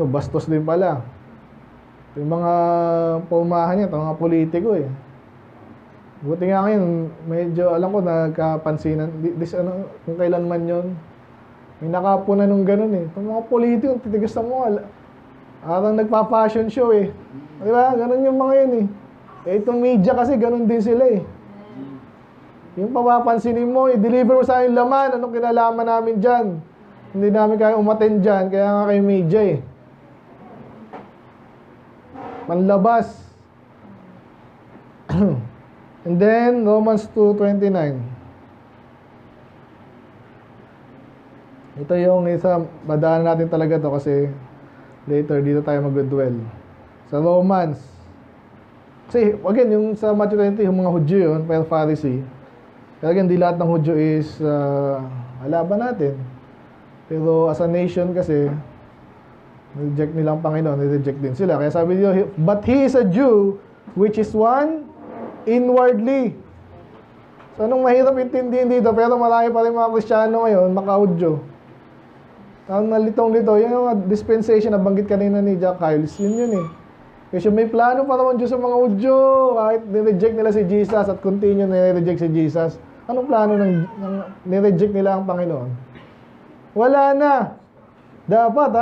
S2: So, bastos din pala. Yung mga paumahan niya, mga politiko eh. Buti nga ngayon, medyo, alam ko, nagkapansinan, kung kailan man yun, may nakapunan nung ganun eh. Itong mga politiko, titigas na mo, parang nagpa-fashion show eh. Di ba? Ganun yung mga yun eh. Eh, itong media kasi, ganun din sila eh. Yung papapansinin mo, i-deliver mo sa akin laman, anong kinalaman namin dyan? Hindi namin kaya umattend dyan, kaya nga kayo media eh. Panlabas. And then, Romans 2:29. Ito yung isa, badaan natin talaga to kasi later dito tayo mag-dwell. Sa Romans. Kasi, again, yung sa Matthew 20, yung mga Hudyo yun, pero Pharisee. Pero again, di lahat ng Hudyo is halaban natin. Pero as a nation kasi, reject nilang Panginoon, reject din sila. Kaya sabi niyo, but he is a Jew which is one inwardly. So, anong mahirap intindihin dito, pero marami pa rin mga Kristiyano ngayon, maka-audio. Ang nalitong-lito, yung mga dispensation na banggit kanina ni Jack Hiles, yun eh. Kasi may plano pa naman Diyos sa mga udyo, kahit nireject nila si Jesus at continue nire-reject si Jesus. Anong plano ng nireject nila ang Panginoon? Wala na. Dapat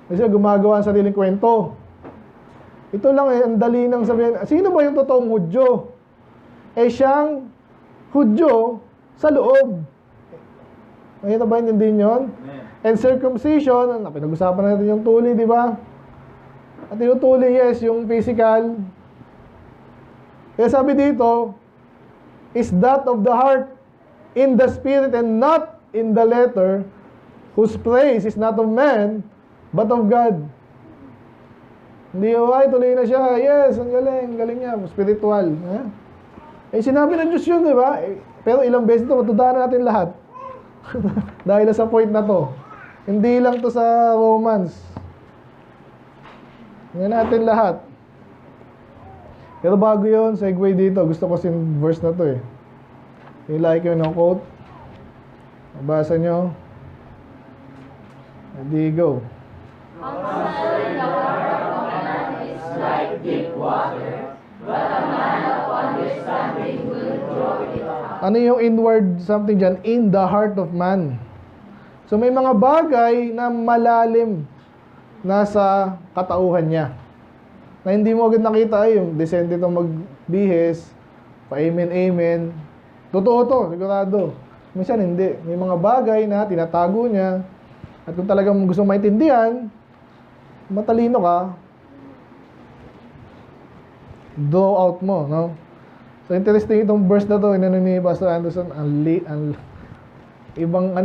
S2: kasi gumagawa ang sariling kwento. Ito lang ang dali ng sabihin. Sino ba yung totoong Hudyo? Siyang Hudyo sa loob. Mahirap ba intindihin yun? And circumcision, pinag-usapan natin yung tuli, di ba? At yung tuli, yes, yung physical. Kaya sabi dito, is that of the heart, in the spirit and not in the letter, whose praise is not of man, but of God. Hindi, ay, tuloy na siya. Yes, ang galing, galing niya, spiritual. Sinabi ng Diyos yun, di ba? Pero ilang beses ito, matudaan natin lahat. Dahil sa point na to. Hindi lang to sa Romans. Ngayon natin lahat. Pero bago yun, segue dito. Gusto ko sin verse na to eh. You like yun ang quote? Nabasa nyo? Ready, go.
S1: Concerning the heart of man is like deep water, but a man of understanding will draw it out.
S2: Ano yung inward something dyan? In the heart of man. So may mga bagay na malalim nasa katauhan niya. Na hindi mo agad nakita yung descent ito magbihis, pa-amen. Totoo to, sigurado. Minsan hindi. May mga bagay na tinatago niya. At kung talagang gusto maintindihan, matalino ka, draw out mo, no? So interesting itong verse na to, inano ni Pastor Anderson, ang ibang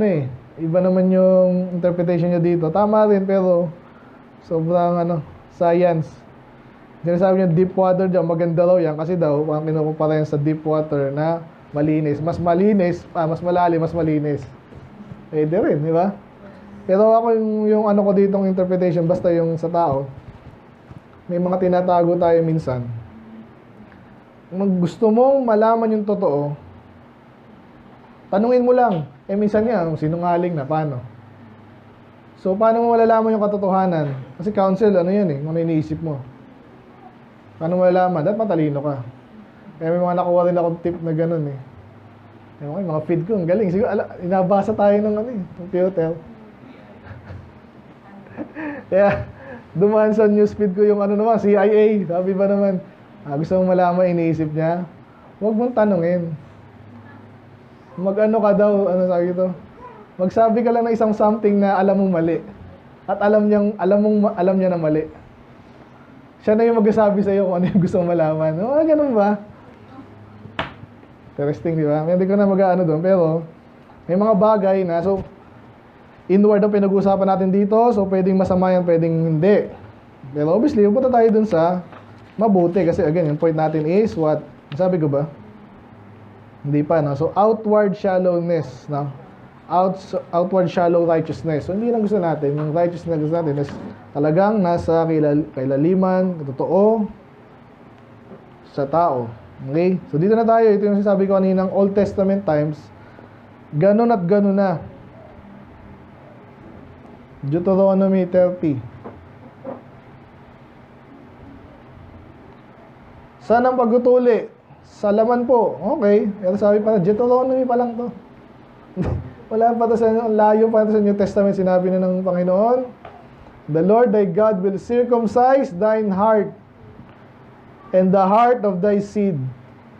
S2: iba naman yung interpretation niya dito. Tama rin, pero sobrang science. Sinasabi niya deep water dyan, maganda raw yan kasi daw, ang kinukumpara yan sa deep water na malinis. Mas malalim, mas malinis. Pwede rin, di ba? Pero ako yung ko dito ng interpretation, basta yung sa tao, may mga tinatago tayo minsan. Kung gusto mong malaman yung totoo, tanungin mo lang. Minsan yan, sinungaling na, paano? So, paano mo malalaman yung katotohanan? Kasi counsel, yun kung iniisip mo. Paano mo malalaman? Dapat matalino ka. Kaya may mga nakuha rin akong tip na ganun Yung mga feed ko, ang galing. Siguro, inabasa tayo ng computer. Kaya, dumaan sa newsfeed ko yung naman, CIA. Sabi ba naman, gusto mong malaman, iniisip niya, huwag mong tanungin. Ka daw, sabi ito? Magsabi ka lang ng isang something na alam mong mali. At alam niya na mali. Siya na yung magsasabi sa iyo kung ano yung gusto mong malaman. Ganun ba? Interesting, di ba? Hindi ko na doon, pero may mga bagay na, so, inward ang pinag-uusapan natin dito, so pwedeng masama yan, pwedeng hindi. Pero obviously, punta tayo dun sa mabuti, kasi again, yung point natin is what? Sabi ko ba? Hindi pa, no? So, outward shallowness, no? Outward shallow righteousness. So, hindi lang gusto natin. Yung righteousness na gusto natin is talagang nasa kailaliman, totoo, sa tao. Okay? So, dito na tayo. Ito yung sinasabi ko kaninang Old Testament times. Ganon at ganon na. Deuteronomy 30. Saan ang pagtutuli? Sa laman po. Okay. Pero sabi pa, Deuteronomy pa lang to. Wala pa to sa layo pa to sa New Testament. Sinabi na ng Panginoon, the Lord thy God will circumcise thine heart and the heart of thy seed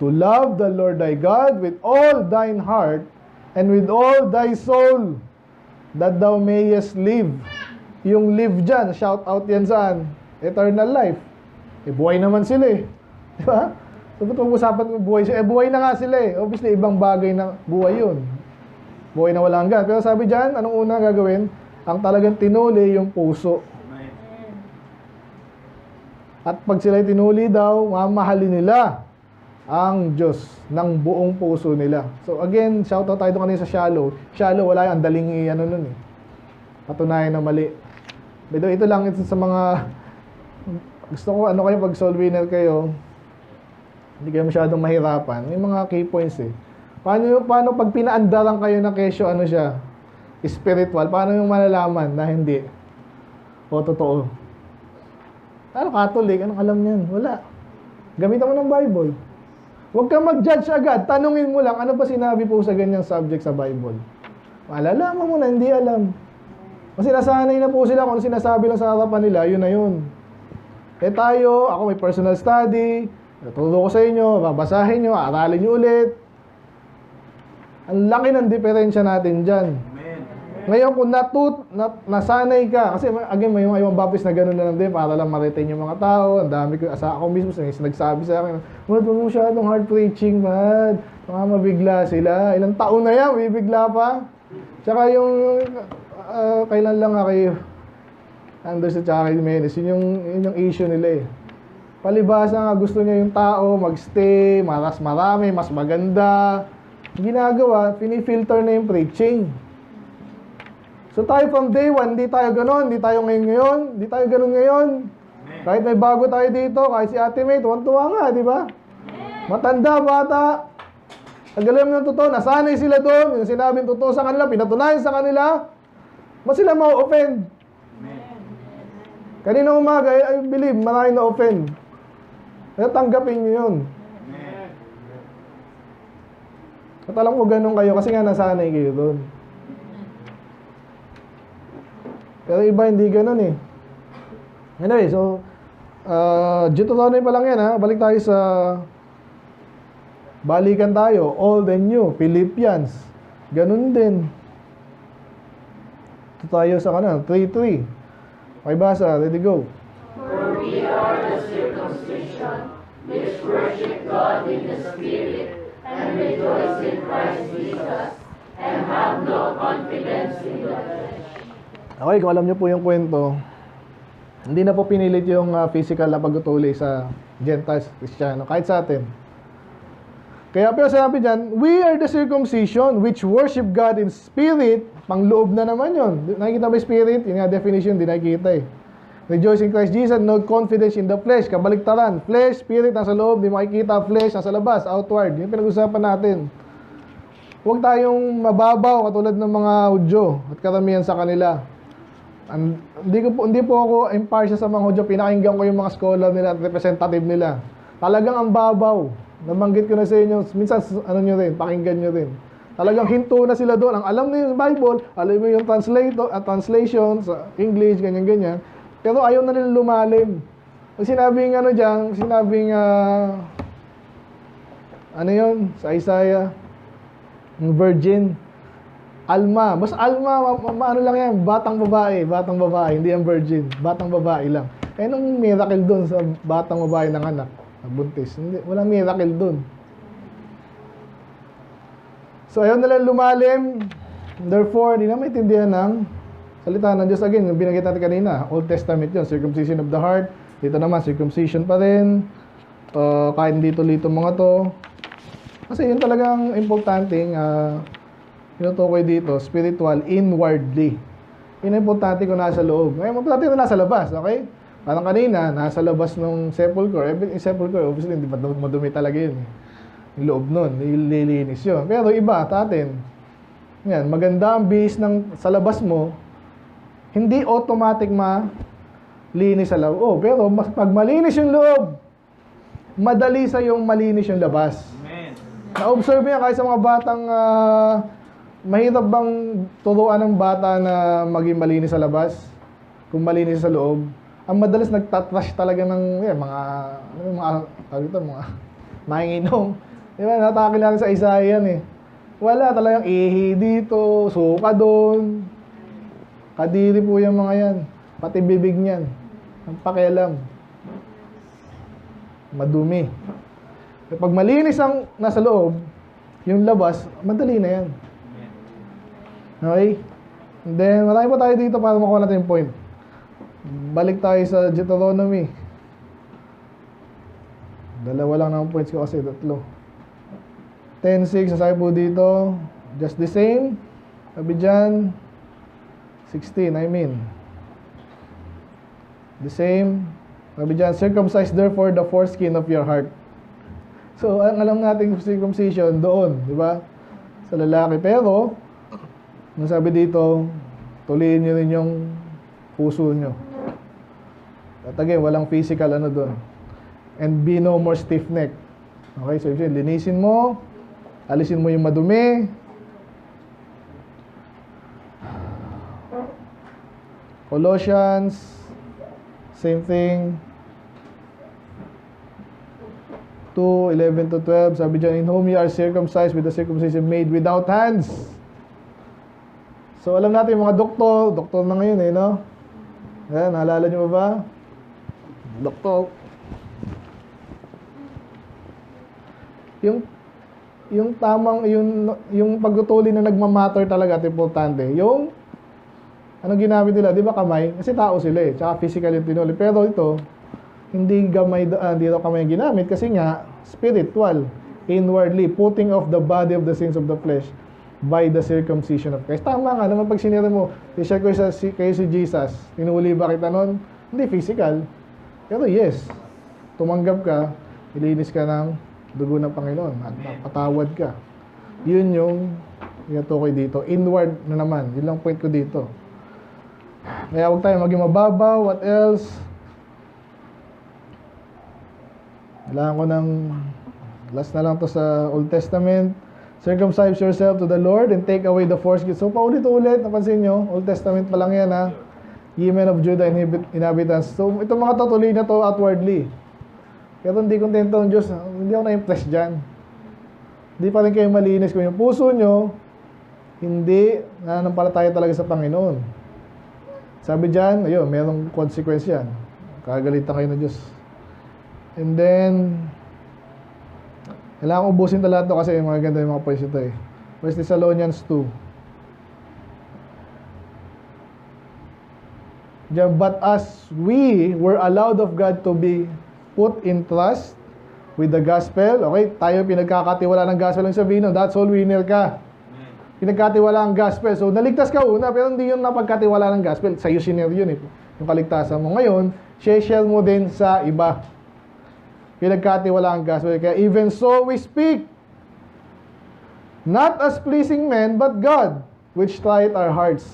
S2: to love the Lord thy God with all thine heart and with all thy soul, that thou mayest live. Yung live dyan, shout out yan saan? Eternal life. Buhay naman sila Di ba? So, ba't usapan mo buhay sila? Buhay na nga sila Obviously, ibang bagay na buhay yun. Buhay na wala hanggan. Pero sabi dyan, anong una gagawin? Ang talagang tinuli yung puso. At pag sila'y tinuli daw, mamahalin nila ang Diyos ng buong puso nila. So again, shout out tayo kanina sa shallow. Shallow, wala yan. Ang daling patunayan na mali. Pero ito lang, ito sa mga gusto ko ano kayo, pag soul winner kayo, hindi kayo masyadong mahirapan. May mga key points eh. Paano pag pinaandaran kayo na kesyo, ano siya, spiritual, paano yung malalaman na hindi? O totoo? Ano, Catholic, anong alam niyan? Wala. Gamitan mo ng Bible. Huwag kang mag-judge agad. Tanungin mo lang, ano ba sinabi po sa ganyang subject sa Bible? Malalaman mo na, hindi alam. Kasi nasanay na po sila kung ano sinasabi lang sa harapan nila, yun na yun. Eh tayo, ako may personal study, natuturo ko sa inyo, babasahin nyo, aralin nyo ulit. Ang laki ng diferensya natin dyan. Ngayon, kung nasanay ka, kasi again, may mga ibang baptist na gano'n na lang din, para lang ma-retain yung mga tao. Ang dami ko, ako mismo, nagsabi sa akin, huwag mo masyadong hard preaching, man. Baka mabigla sila. Ilang taon na yan, bibigla pa. Tsaka yung, kailan lang kayo, Anders at tsaka Jimenez, yun yung issue nila eh. Palibasa nga, gusto niya yung tao, magstay, mas marami, mas maganda. Ginagawa, pinifilter na yung preaching. So tayo from day one, hindi tayo ganon, hindi tayo ngayon, hindi tayo ganon ngayon. Kahit may bago tayo dito, kahit si Ate May, tuwan-tuwa nga, di ba? Matanda, bata. Tagalam ng totoo, nasanay sila doon, yung sinabing totoo sa kanila, pinatunayan sa kanila, mas sila ma-offend. Kanina umaga, I believe, maraming na-offend. Kaya tanggapin nyo yun. At alam ko ganun kayo, kasi nga nasanay kayo doon. Pero iba hindi ganun eh. Anyway, so Deuteronomy pa lang yan ha. Balik tayo sa balikan tayo, old and new, Philippians. Ganun din. Ito tayo sa kanan, 3:3. Okay, basa, ready go.
S1: For we are the circumcision, which worship God in the Spirit, and rejoice in Christ Jesus, and have no confidence in the flesh.
S2: Okay, kung alam niyo po yung kwento, hindi na po pinilit yung physical na pagtutuli sa Gentiles, Kristiyano, kahit sa atin. Kaya pero sabi dyan, we are the circumcision which worship God in spirit. Pang-loob na naman yun. Nakikita ba yung spirit? Yung nga definition, di nakikita eh. Rejoice in Christ Jesus, no confidence in the flesh. Kabaliktaran, flesh, spirit, nasa loob, di makikita, flesh, nasa labas, outward. Yung pinag-usapan natin. Huwag tayong mababaw katulad ng mga Hudyo at karamihan sa kanila. Hindi po ako impartial sa mga Hudyo. Pinakinggan ko yung mga scholar nila at representative nila. Talagang ang babaw. Nabanggit ko na sa inyo. Minsan, ano nyo rin, pakinggan nyo rin. Talagang hinto na sila doon. Ang alam nyo yung Bible, alam mo yung translation sa English, ganyan-ganyan. Pero ayaw na nila lumalim. Pag sinabing ano dyan, sinabing, ano yun, sa Isaiah, virgin, Alma. Basta Alma, ano lang yan, batang babae, hindi ang virgin, batang babae lang. Eh, nung miracle doon sa batang babae ng anak, buntis, hindi, walang miracle doon. So, ayaw nila lumalim, therefore, hindi na maintindihan ng salita ng Diyos. Again, yung binanggit natin kanina, Old Testament yun, circumcision of the heart, dito naman, circumcision pa rin, kahit dito-lito mga to. Kasi yun talagang importanteng, tinutukoy dito, spiritual, inwardly. Yun ang importante kung nasa loob. Ngayon, importante na nasa labas, okay? Parang kanina, nasa labas ng sepulchre. Yung sepulchre, obviously, hindi pa madumi talaga yun. Yung loob nun, nililinis yun. Pero iba, atin, yan, maganda ang bihis sa labas mo, hindi automatic malinis sa loob. Oh, pero pag malinis yung loob, madali sa yung malinis yung labas. Amen. Na-observe yan kahit sa mga batang mahirap bang turuan ng bata na maging malinis sa labas? Kung malinis sa loob? Ang madalas nagtatrash talaga ng mga manginginom. Di ba? Natake natin sa Isaiah yan eh. Wala talagang ihi dito, suka doon. Kadiri po yung mga yan. Pati bibig niyan. Ang pakialam. Madumi. Pag malinis ang nasa loob, yung labas, madali na yan. Okay? And then, marami pa tayo dito para makuha natin yung point. Balik tayo sa Deuteronomy. Dalawa lang ng points ko kasi, tatlo. 10:6, sasabi po dito, just the same. Sabi dyan, 16, I mean. The same, Sabi dyan, circumcise therefore the foreskin of your heart. So, ang alam natin circumcision doon, di ba? Sa lalaki. Pero, ang sabi dito, tuliin nyo rin yung puso nyo. At again, walang physical ano doon. And be no more stiff-neck. Okay, so linisin mo, alisin mo yung madumi. Colossians, same thing. 2:11-12, sabi dyan, in whom you are circumcised with the circumcision made without hands. So, alam natin yung mga doktor na ngayon no? Ayan, naalala nyo ba? Doktor. Yung tamang, yung pagtutuli na nagmamatter talaga at importante. Yung, anong ginamit nila? Di ba kamay? Kasi tao sila tsaka physical yung tinuli. Pero ito, hindi daw kamay ginamit kasi nga spiritual, inwardly putting off the body of the sins of the flesh by the circumcision of Christ. Tama nga naman pag sinira mo, i-share ko kayo si Jesus, tinuli ba kita nun? Hindi physical. Pero yes, tumanggap ka, ilinis ka ng dugo ng Panginoon at patawad ka. Yun yung itukoy dito. Inward na naman. Yun lang point ko dito. Kaya huwag tayo maging mababaw. What else? Kailangan ko ng last na lang to sa Old Testament. Circumcise yourself to the Lord and take away the foreskin. So paulit-ulit, napansin nyo, Old Testament pa lang yan Ye men of Judah inhabitants. So itong mga tatuloy na to outwardly. Pero hindi kontento ang Diyos. Hindi ako na-impress dyan. Hindi pa rin kayo malinis kung yung puso nyo hindi nananampalataya talaga sa Panginoon. Sabi dyan, ayun, merong consequence yan. Kagalitan kayo ng Diyos. And then, kailangan ubusin talaga ito kasi mga ganda yung mga points ito 1 Thessalonians 2. Diyan, but as we were allowed of God to be put in trust with the gospel, okay, tayo pinagkakatiwala ng gospel, ang sabihin that's all winner ka. Pinagkatiwala ang gospel. So, naligtas ka una, pero hindi yun napagkatiwala ng gospel. Sa'yo sinir yun yung kaligtasan mo. Ngayon, share mo din sa iba. Pinagkatiwala ang gospel. Kaya even so we speak, not as pleasing men, but God, which trieth our hearts.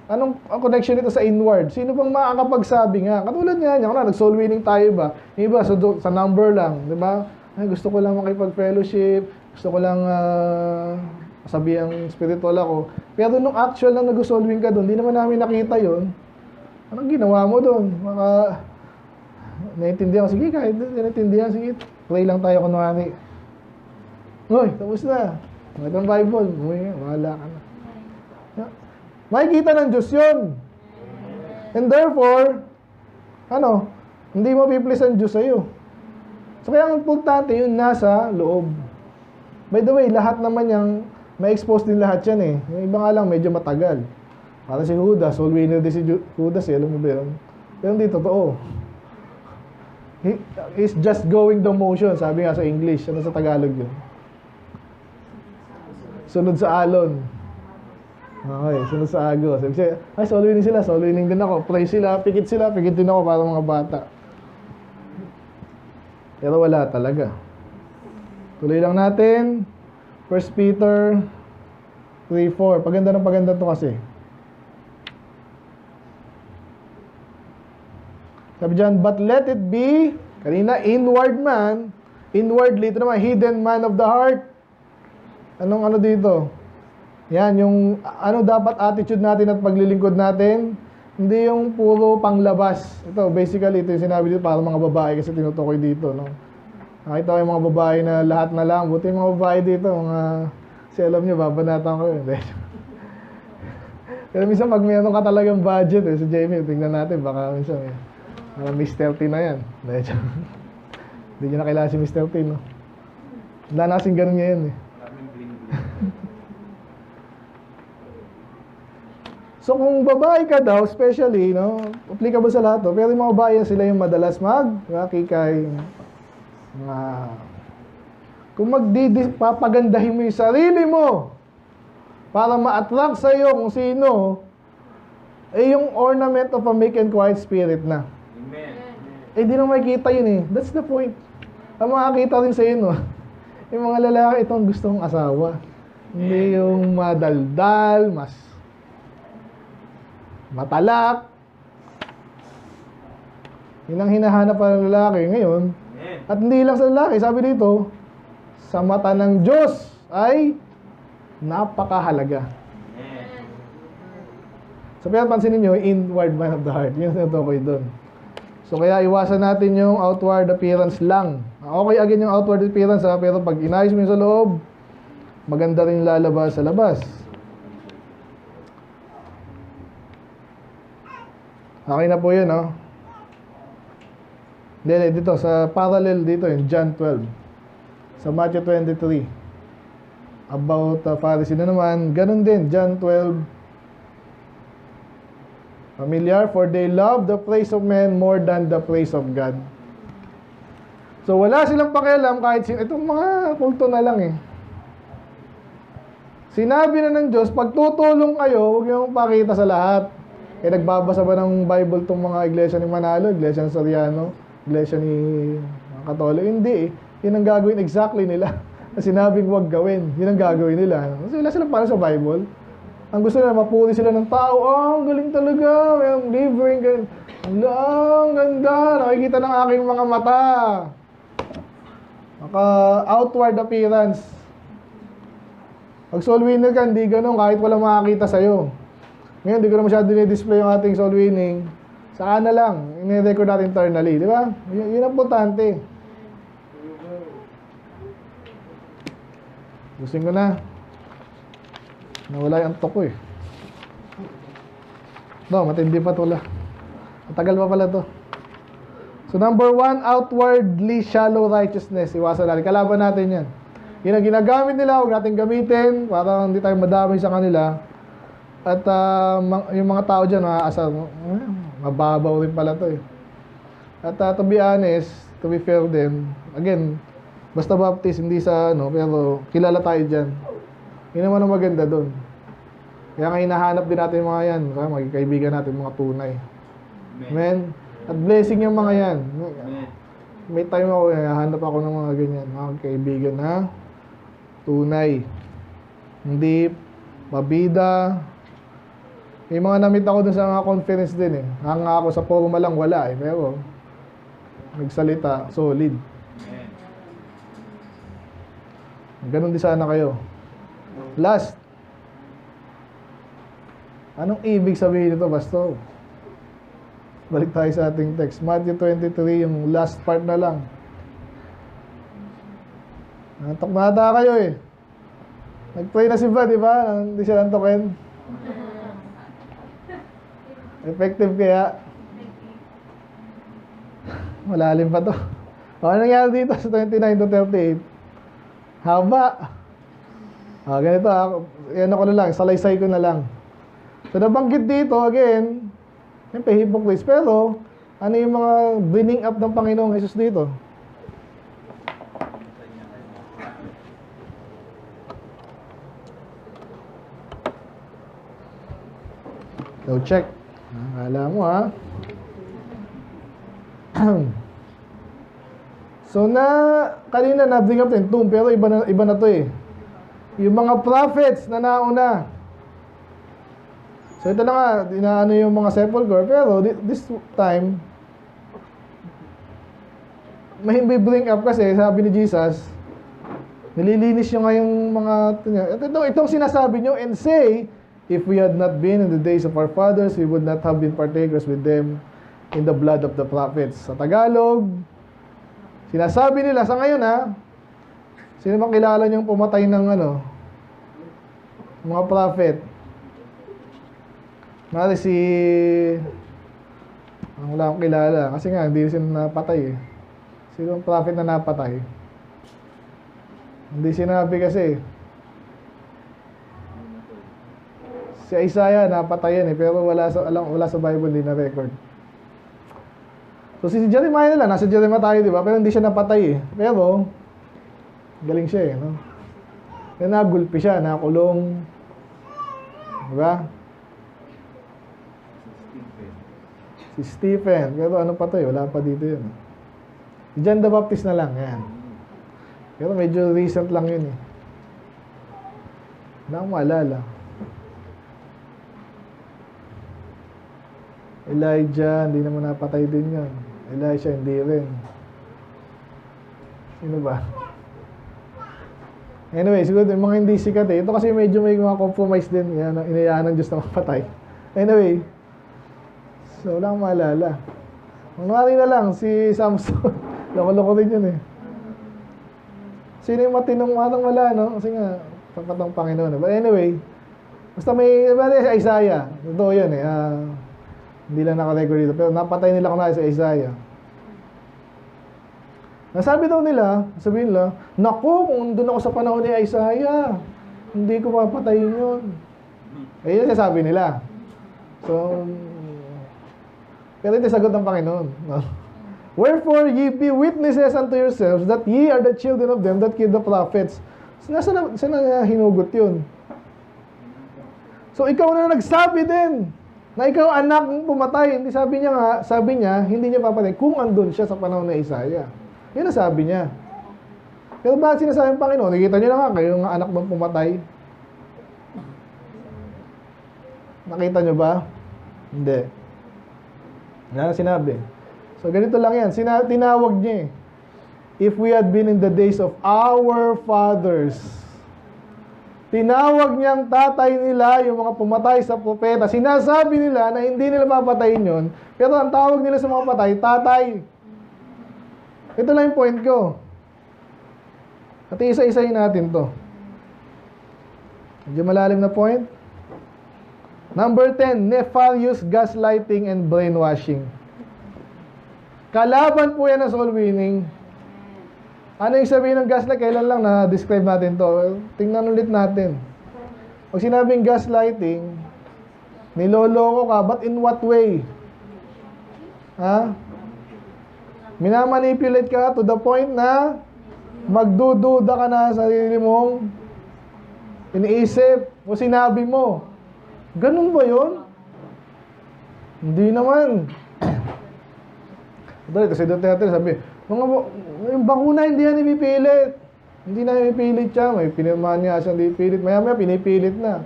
S2: Anong ang connection nito sa inward? Sino bang makakapagsabi nga? Katulad nga niya, nag-soul winning tayo ba? Yung iba, sa number lang, di ba? Ay, gusto ko lang makipag-fellowship, gusto ko lang sabihan spiritual ako. Pero nung actual lang nag-soul win ka doon, di naman namin nakita yon. Anong ginawa mo doon? Naiintindihan ko, sige, kahit naiintindihan, sige, pray lang tayo kunwari. Hoy, tapos na. Ito ang Bible. Wala ka na. Makikita ng Diyos yun. And therefore, hindi mo piplis ang Diyos sa'yo. So kaya ang importante yun nasa loob. By the way, lahat naman yung ma-expose din lahat yan Yung iba nga lang, medyo matagal. Para si Judas, soul winner din si Judas alam mo ba yun? Pero hindi totoo. He's just going the motion, sabi nga sa English. Ano sa Tagalog yun? Sunod sa alon. Okay, sunod sa agos. Sabi siya, ay, soul winning sila, soul winning din ako. Pray sila, pikit din ako para mga bata. Pero wala talaga. Tuloy lang natin. 1 Peter 3:4. Paganda ng paganda to kasi. Sabi dyan, but let it be, kanina, inward man, inwardly, ito naman, hidden man of the heart. Anong dito? Yan, yung dapat attitude natin at paglilingkod natin, hindi yung puro panglabas. Ito, basically, ito yung sinabi dito para mga babae kasi tinutukoy dito, no? Nakita ko yung mga babae na lahat na lang. Buti yung mga babae dito, kasi alam nyo, babanatan ko yun. Pero minsan, pag mayroon ka talagang budget, sa Jamie, tingnan natin, baka minsan, Mr. T na yan. Hindi nyo na kailangan si Mr. T, no? Wala na kasing ganun ngayon, So, kung babae ka daw, especially, no, applicable sa lahat to, pero yung mga babae, sila yung madalas kikay, kung papagandahin mo yung sarili mo para ma-attract sa'yo kung sino, yung ornament of a meek and quiet spirit na.
S3: Amen.
S2: Eh, di na makikita yun eh. That's the point. Ang makakita rin sa'yo, no? Yung mga lalaki, itong gusto kong asawa. Hindi yung madaldal, mas matalak. Yun ang hinahanap pa ng lalaki ngayon. At hindi lang sa lalaki, sabi dito, sa mata ng Diyos ay napakahalaga. So, kaya pansinin nyo, inward man of the heart. Yun ang tinutukoy doon. So, kaya iwasan natin yung outward appearance lang. Okay again yung outward appearance, ha? Pero pag inayos mo yung sa loob, maganda rin lalabas sa labas. Okay na po yun, no? Dito, sa parallel dito, yung John 12. Sa Matthew 23. About Pharisee na naman, ganun din, John 12. Familiar? For they love the praise of men more than the praise of God. So, wala silang pakialam kahit itong mga kulto na lang eh. Sinabi na ng Diyos, pag tutulong kayo, huwag niyong pakita sa lahat. Eh, nagbabasa ba ng Bible itong mga iglesia ni Manalo, iglesia ni Soriano, iglesia ni Katolik? Hindi eh. Yun ang gagawin exactly nila. Na sinabing huwag gawin. Yun ang gagawin nila. Kasi wala silang para sa Bible. Ang gusto nila, mapuri sila ng tao. Ang galing talaga. May living, ganyan. Ang ganda. Nakikita ng aking mga mata. Outward appearance. Pag soul winner ka, hindi ganun. Kahit wala makakita sa'yo. Ngayon, hindi ko na masyado dinidisplay yung ating soul winning. Saka na lang. Ini-record natin internally. Di ba? Yun ang importante. Gusin ko na. Nawala yung antok ko eh. No, matindi pa to. Matagal pa pala to. So number 1, outwardly shallow righteousness. Iwasan natin. Kalaban natin yan. Yun ang ginagamit nila. Huwag natin gamitin para hindi tayo madami sa kanila. At yung mga tao dyan, asal, mababaw rin pala to eh. At to be honest, to be fair din, again, basta baptist, hindi sa pero kilala tayo dyan. Yun naman ang maganda doon. Kaya nga hinahanap din natin yung mga yan. Kaya maging kaibigan natin mga tunay. Amen. At blessing yung mga yan. May time ako, hinahanap ako ng mga ganyan. Mga kaibigan na tunay. Hindi mabida. May mga namit ako dun sa mga conference din eh. Hanga ako sa forma lang, wala eh. Pero nagsalita, solid. Ganon din sana kayo. Last. Anong ibig sabihin nito, Pastor? Balik tayo sa ating text. Matthew 23, yung last part na lang. Nantok na ata kayo eh. Nag-pray na si Ba, di ba? Hindi siya nantokin. Effective kaya? Malalim pa to. Ano nangyari dito sa 29 to 38? Haba. Ganito yan ako na lang, salaysay ko na lang. So nabanggit dito, again, siyempre hypocrites, pero ano yung mga bringing up ng Panginoong Jesus dito? So check. Akala mo So kanina na-bring up din tomb, pero iba na to eh. Yung mga prophets na nauna. So ito na nga, inaano yung mga sepulchre, pero this time, may bring up kasi, sabi ni Jesus, nililinis nyo nga yung mga, itong sinasabi nyo, and say, if we had not been in the days of our fathers, we would not have been partakers with them in the blood of the prophets. Sa Tagalog, sinasabi nila, sa ngayon sino bang kilala niyong pumatay ng mga prophet? Mari wala akong kilala. Kasi nga, hindi sila napatay eh. Sino ang prophet na napatay? Hindi sinabi kasi. Si Isaiah napatay yan eh. Pero wala sa Bible, hindi na record. So si Jeremiah nila, nasa Jeremiah tayo, di ba? Pero hindi siya napatay eh. Pero, galing siya eh, no? Kaya nagulpi siya, nakulong. Di ba? Si Stephen. Pero ano pa to eh, wala pa dito yun. Si John the Baptist na lang, yan. Pero medyo recent lang yun eh. Wala akong maalala. Elijah, hindi naman napatay din yun. Elisha, hindi rin. Sino ba? Anyway, siguro yung mga hindi sikat eh. Ito kasi medyo may mga compromise din. Yan, inayaan ng Diyos na mapatay. Anyway, so wala akong maalala. Manwari na lang, si Samson. Loko-loko rin yun eh. Sino yung matinong matang wala, no? Kasi nga, papatang Panginoon. But anyway, basta may, si Isaiah. Totoo yun eh. Hindi lang naka-record dito. Pero napatay nila kunwari sa Isaiah. Nasabi daw nila, sabihin nila, naku, kung doon ako sa panahon ni Isaiah, hindi ko papatayin yun. Ayun yung sabi nila. So, pero ito sagot ng Panginoon. No? Wherefore ye be witnesses unto yourselves that ye are the children of them that killed the prophets. So, saan na hinugot yun? So, ikaw na nagsabi din na ikaw anak ng pumatay. Hindi sabi niya, hindi niya papatay kung andun siya sa panahon ni Isaiah. Yun ang sabi niya. Pero bakit sinasabi ng Panginoon? Nakita niyo na nga, kayo yung anak ng pumatay. Nakita niyo ba? Hindi. Yan ang sinabi. So, ganito lang yan. Tinawag niya eh. If we had been in the days of our fathers. Tinawag niyang tatay nila, yung mga pumatay sa propeta. Sinasabi nila na hindi nila papatayin yun. Pero ang tawag nila sa mga patay, tatay. Ito lang yung point ko. At isa-isahin natin to. Medyo malalim na point. Number 10, nefarious gaslighting and brainwashing. Kalaban po yan ng soul winning. Ano yung sabihin ng gaslight? Kailan lang na-describe natin to? Tingnan ulit natin. Pag sinabing gaslighting, niloloko ka, but in what way? Ha? Minamanipulate ka to the point na magdududa ka na sa sarili mong iniisip o sinabi mo. Ganun ba yun? Hindi naman. Dahil kasi Duterte sabi, yung bakuna hindi yan ipipilit. Hindi na ipipilit siya. May pinirmahan niya siya hindi ipipilit. Maya-maya pinipilit na.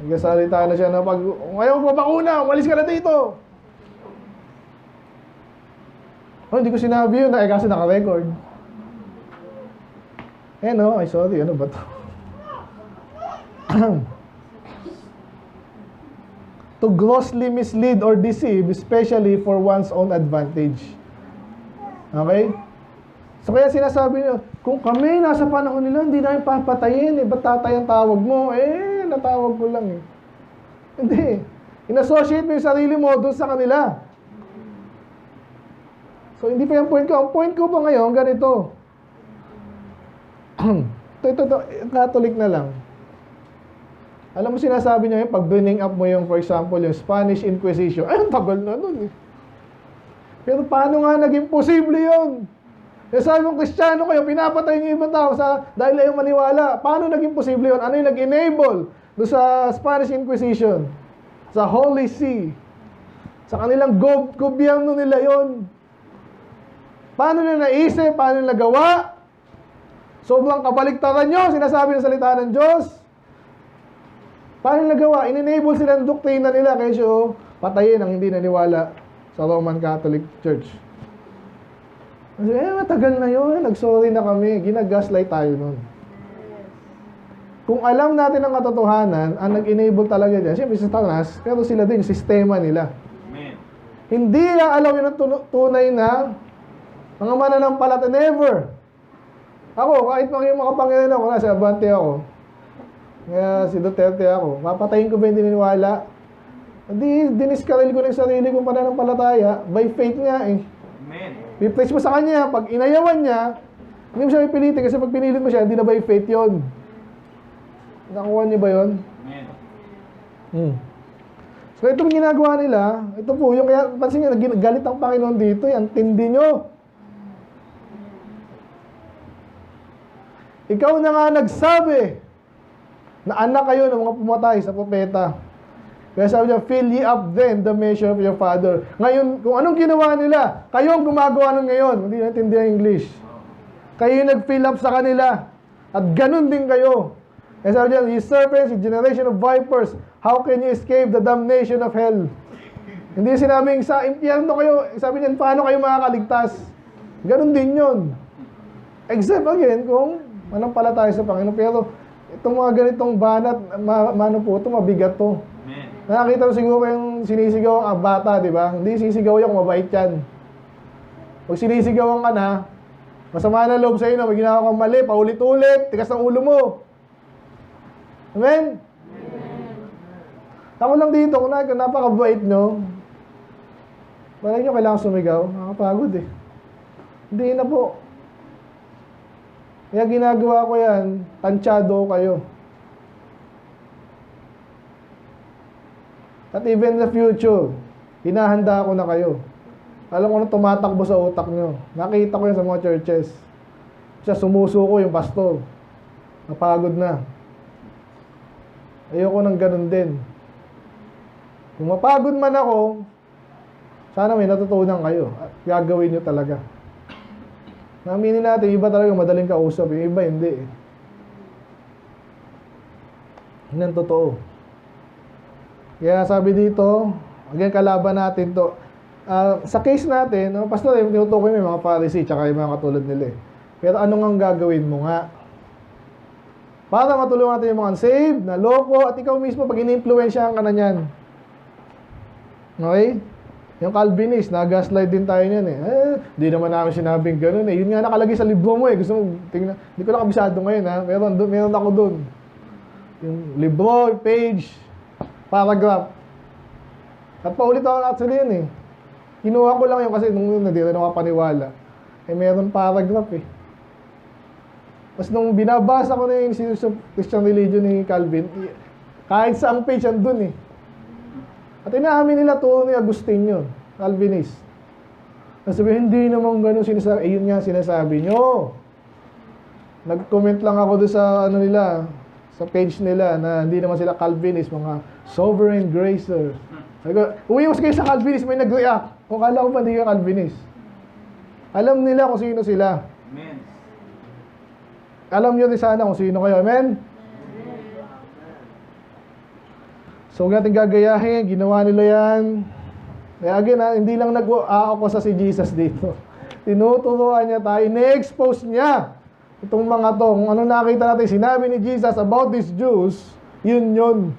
S2: Nagkasalita na siya na pag, ngayon pa bakuna, umalis ka na dito. Oh, hindi ko sinabi yun. Kasi naka-record. No, ay sorry. Ano ba to? To grossly mislead or deceive, especially for one's own advantage. Okay? So kaya sinasabi niyo, kung kami nasa panahon nila, hindi namin papatayin. Ba't tatay ang tawag mo? Natawag ko lang eh. Hindi. In-associate mo yung sarili mo doon sa kanila. So, hindi pa yung point ko. Ang point ko pa ngayon, ganito. ito, Catholic na lang. Alam mo, sinasabi niya yung pag bringing up mo yung, for example, yung Spanish Inquisition. Ang tagal na nun eh. Pero paano nga naging posible yun? Sabi mong Kristiyano kayo, pinapatay niyo ibang tao dahil ayaw maniwala. Paano naging posible yun? Ano yung nag-enable doon sa Spanish Inquisition? Sa Holy See. Sa kanilang gobyerno nila yon. Paano nila naisip? Paano nila gawa? Sobrang kabaliktaran nyo, sinasabi ng salita ng Diyos. Paano nila gawa? In-enable sila ng doktrina nila kaysa patayin ang hindi naniwala sa Roman Catholic Church. Matagal na yun. Nag-sorry na kami. Ginagaslight tayo nun. Kung alam natin ang katotohanan, ang nag-enable talaga dyan, siyempre si Satanas, pero sila din, yung sistema nila. Amen. Hindi na alam yun ang tunay na mga mananampalataya, never. Ako, kahit makapangyarihan ako, nasa abante ako. Kaya si Duterte ako, mapatayin ko ba yung dininiwala? Hindi, diniskaril ko ng sarili kong pananampalataya, by faith nga eh. Amen. I-preach mo sa kanya, pag inayawan niya, hindi mo siya pipilitin kasi pag pinilit mo siya, hindi na by faith yun. Nakuha niyo ba yun? Amen. So itong ginagawa nila, ito po, yung kaya, pansin nyo, galit ang Panginoon dito, yan, tindi nyo. Ikaw na nga nagsabi na anak kayo ng mga pumatay sa propeta. Kaya sabi niya, fill ye up then the measure of your father. Ngayon, kung anong ginawa nila, kayo ang gumagawa nun ngayon. Hindi naintindihan English. Kayo yung nag-fill up sa kanila. At ganun din kayo. Kaya sabi niya, ye serpents, ye generation of vipers, how can you escape the damnation of hell? Hindi sinabing sa impyerno kayo. Sabi niya, paano kayo makakaligtas? Ganun din yun. Except again, kung manampalataya sa Panginoon. Pero itong mga ganitong banat, mano po ito, mabigat to.
S3: Amen.
S2: Nakakita mo siguro yung sinisigaw ang bata, di ba? Hindi sinisigaw yan kung mabait yan. Pag sinisigawan ka na, masama na loob sa'yo na may ginawa kang mali, paulit-ulit, tigas ng ulo mo. Amen? Ako lang dito, kung napakabait nyo, wala nyo kailangan sumigaw, nakakapagod eh. Hindi na po. Kaya ginagawa ko yan, tansyado kayo. At even in the future, hinahanda ko na kayo. Alam ko na tumatakbo sa utak nyo. Nakita ko yan sa mga churches. Siya sumusuko yung pastor. Napagod na. Ayoko nang ganun din. Kung mapagod man ako, sana may natutunan kayo. At gagawin nyo talaga. Naaminin natin, iba talaga madaling kausap. Yung iba hindi. Yun ang totoo. Kaya sabi dito, again, kalaban natin to. Sa case natin, pastor, tinutukoy mo yung mga Pharisee tsaka yung mga katulad nila eh. Pero ano nga gagawin mo nga? Para matulungan natin yung mga unsaved, na loko, at ikaw mismo pag in-influensyahan ka na yan. Okay? Yung Calvinist, na-gaslight din tayo niyan eh. Di naman namin sinabing gano'n eh. Yun nga nakalagay sa libro mo eh. Gusto mo, tingnan. Hindi ko lang kabisado ngayon ha. Meron ako dun. Yung libro, yung page, paragraph. At paulit ako actually yun eh. Kinuha ko lang yun kasi nung hindi rin ako paniwala. Meron paragraph eh. Tapos nung binabasa ko na yung Christian religion ni Calvin, kahit saang page andun eh. At inaamin nila to ni Agustin yun, Calvinist. Nasabi, hindi naman ganun sinasabi. Yun nga sinasabi nyo. Nag-comment lang ako doon sa ano nila, sa page nila na hindi naman sila Calvinist, mga sovereign gracer. Umiwas kayo sa Calvinist, may nag-react. Kung kala ko pa hindi ka Calvinist. Alam nila kung sino sila.
S3: Amen.
S2: Alam nyo rin sana kung sino kayo. Amen? So, huwag natin gagayahin. Ginawa nila yan. Kaya again, hindi lang nag-aako sa si Jesus dito. Tinuturuan niya tayo. Ne-expose niya itong mga to. Kung ano nakita natin, sinabi ni Jesus about these Jews, yun.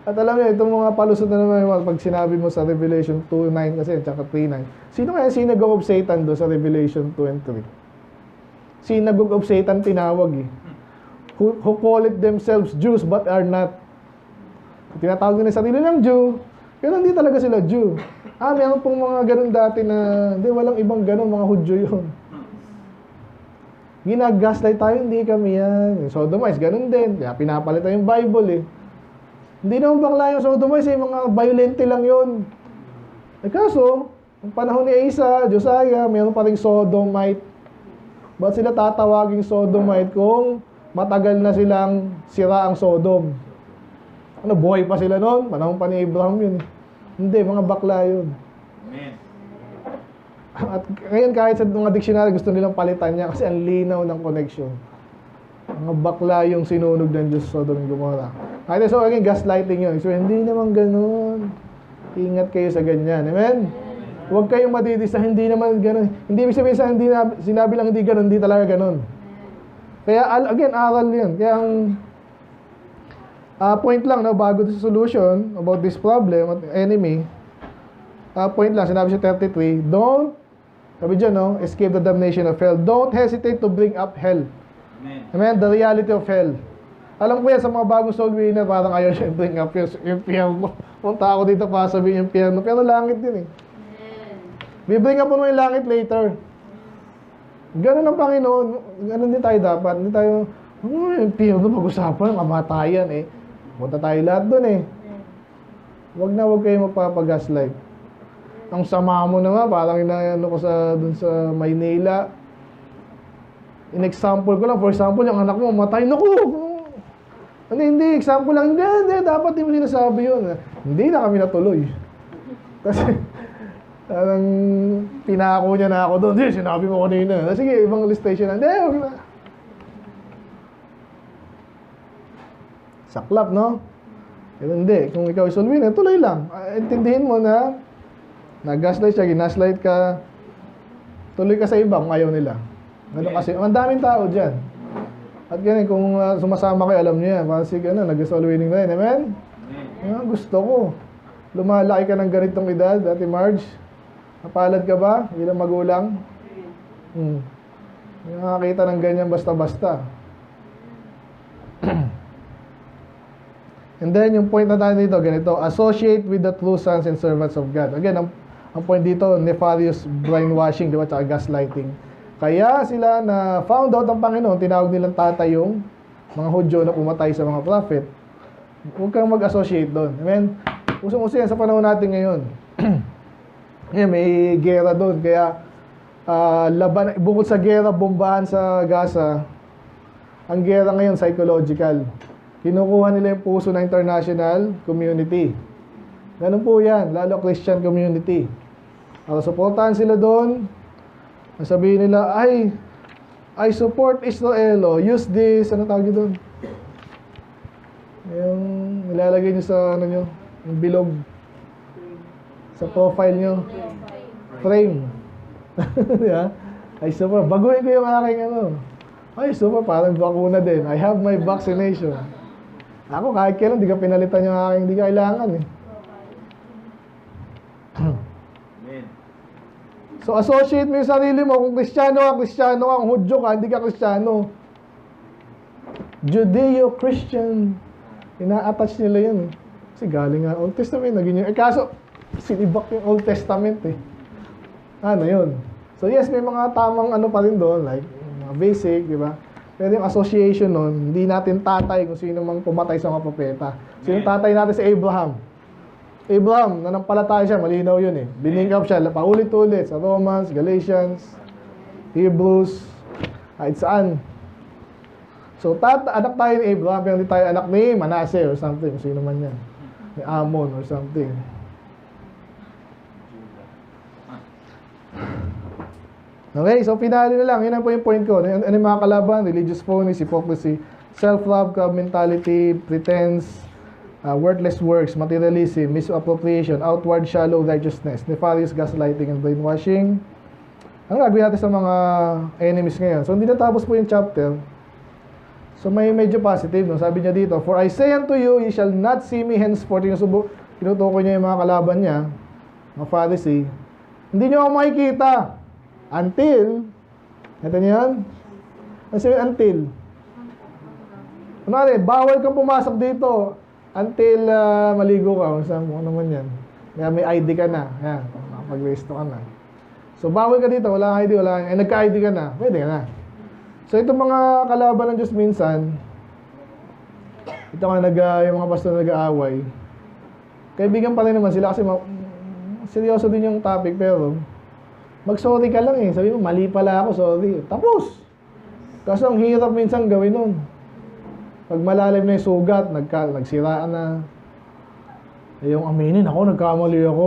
S2: At alam niyo, itong mga palusot na naman, pag sinabi mo sa Revelation 2:9 kasi, tsaka 3:9. Sino kaya synagogue of Satan doon sa Revelation 2 and 3? Synagogue of Satan tinawag eh. Who call it themselves Jews but are not. Tinatawag nila sarili ng Jew, pero hindi talaga sila Jew. Meron pong mga ganun dati na, hindi, walang ibang ganun, mga Hudyo yun. Ginag-gaslight tayo, hindi kami yan. Yung Sodomites, ganun din. Kaya pinapalitan yung Bible eh. Hindi naman bakla yung Sodomites eh, mga violente lang yun. Kaso, ang panahon ni Asa, Josiah, mayroon pa rin Sodomite. Ba't sila tatawaging Sodomite kung matagal na silang sira ang Sodom? Ano, buhay pa sila noon? Panahon pa ni Abraham yun. Hindi, mga bakla yun.
S3: Amen.
S2: At ngayon kahit sa mga dictionary gusto nilang palitan niya kasi ang linaw ng connection. Mga bakla yung sinunog ng Diyos sa Sodom and Gomorrah. So again, gaslighting yun. So hindi naman ganun. Ingat kayo sa ganyan. Amen? Huwag kayong madidisa, hindi naman ganun. Hindi ibig sabihin sa hindi sinabi lang hindi ganun, hindi talaga ganun. Kaya again, aral yun. Kaya ang point lang, no, bago sa solution about this problem at enemy, point lang, sinabi sa 33, don't, sabi dyan, no, escape the damnation of hell. Don't hesitate to bring up hell.
S3: Amen.
S2: Amen? The reality of hell. Alam ko yan sa mga bagong soul winner, parang ayaw siya bring up yung impyerno. Punta ako dito para sabihin yung impyerno. Pero langit yun eh. Bibring up mo yung langit later. Ganun ang Panginoon. Ganun din tayo dapat. Hindi tayo, impyerno pag-usapan, kamatayan eh. Punta tayo lahat dun eh. Huwag kayo magpapagaslight. Ang sama mo naman, parang inaano ko dun sa Maynila. In example ko lang, for example, yung anak mo, matay. Naku! Hindi, example lang. Hindi, dapat hindi mo sinasabi yun. Hindi na kami natuloy. Kasi, parang pinako niya na ako doon. Hindi, sinabi mo kanina. Sige, ibang station na. Hindi, huwag na. Saklap, no? Pero hindi, kung ikaw is all winner, tuloy lang. Intindihin mo na gaslight siya, ginaslight ka, tuloy ka sa iba kung ayaw nila. Ano kasi, ang daming tao dyan. At ganyan, kung sumasama kayo, alam niyo yan. Parang sige, nag-all winning na rin. Amen? Yan, gusto ko. Lumalaki ka ng ganitong edad, Ate Marge. Napalad ka ba? Bilang magulang? Yung nakakita ng ganyan basta-basta. And then, yung point na tayo dito, ganito, associate with the true sons and servants of God. Again, ang point dito, nefarious brainwashing, di ba, tsaka gaslighting. Kaya sila na found out ang Panginoon, tinawag nilang tatay yung mga Hudyo na pumatay sa mga prophet. Huwag kang mag-associate doon. Amen? Usong-uso yan sa panahon natin ngayon. Ngayon, may gera doon. Kaya, laban, bukod sa gera, bombahan sa Gaza, ang gera ngayon, psychological. Kinukuha nila yung puso ng international community. Ganun po yan, lalo Christian community. Suportahan sila doon. Sabihin nila, I support Israel. Use this, ano tawag nyo doon? Yung nilalagay nyo sa, yung bilog. Sa profile nyo. Frame. Yeah? I support. Baguhin ko yung aking support, parang bakuna din. I have my vaccination. Ako, kahit kailan, di ka pinalitan yung aking, di kailangan eh. So, associate mo yung sarili mo. Kung Kristiyano ka, kung Hudyo ka, hindi ka Kristiyano. Judeo-Christian. Ina-attach nila yun. Kasi galing nga Old Testament, naging yun. Kaso, sinibak yung Old Testament eh. Ano yun? So, yes, may mga tamang pa rin doon, like, mga basic, di ba? Pero yung association nun, hindi natin tatay kung sino mang pumatay sa mga propeta. Sino tatay natin si Abraham. Abraham, nanampalataya siya, malinaw yun eh. Biningkap siya, paulit-ulit sa Romans, Galatians, Hebrews, kahit saan. So, anak tayo ni Abraham, pero hindi tayo anak ni Manasseh or something, sino man yan. Ni Ammon or something. Okay, so pinali na lang. Yun ang po yung point ko. Ano yung mga kalaban? Religious phonies, hypocrisy, self-love, crowd mentality, pretense, worthless works, materialism, misappropriation, outward shallow righteousness, nefarious gaslighting and brainwashing. Ang gagawin natin sa mga enemies ngayon. So, hindi natapos po yung chapter. So, may medyo positive. No? Sabi niya dito, for I say unto you, ye shall not see me henceforth. Tinutukoy niya yung mga kalaban niya, mga Pharisee. Hindi niyo ako makikita. Until, ito niyo yan? Ano sabi until? Ano bawal kang pumasok dito. Until maligo ka, ano naman yan. Kaya may ID ka na. Yan, makapag-register ka na. So, bawal ka dito, wala ID, nagka-ID ka na, pwede ka na. So, itong mga kalaban ng Diyos minsan, ito nga yung mga pastor na nag-aaway, kaibigan pa rin naman sila kasi seryoso din yung topic, pero mag-sorry ka lang eh. Sabi mo, mali pala ako, sorry. Tapos! Kasi ang hirap minsan gawin nun. Pag malalim na yung sugat, nagsiraan na. Yung aminin, ako, nagkamali ako.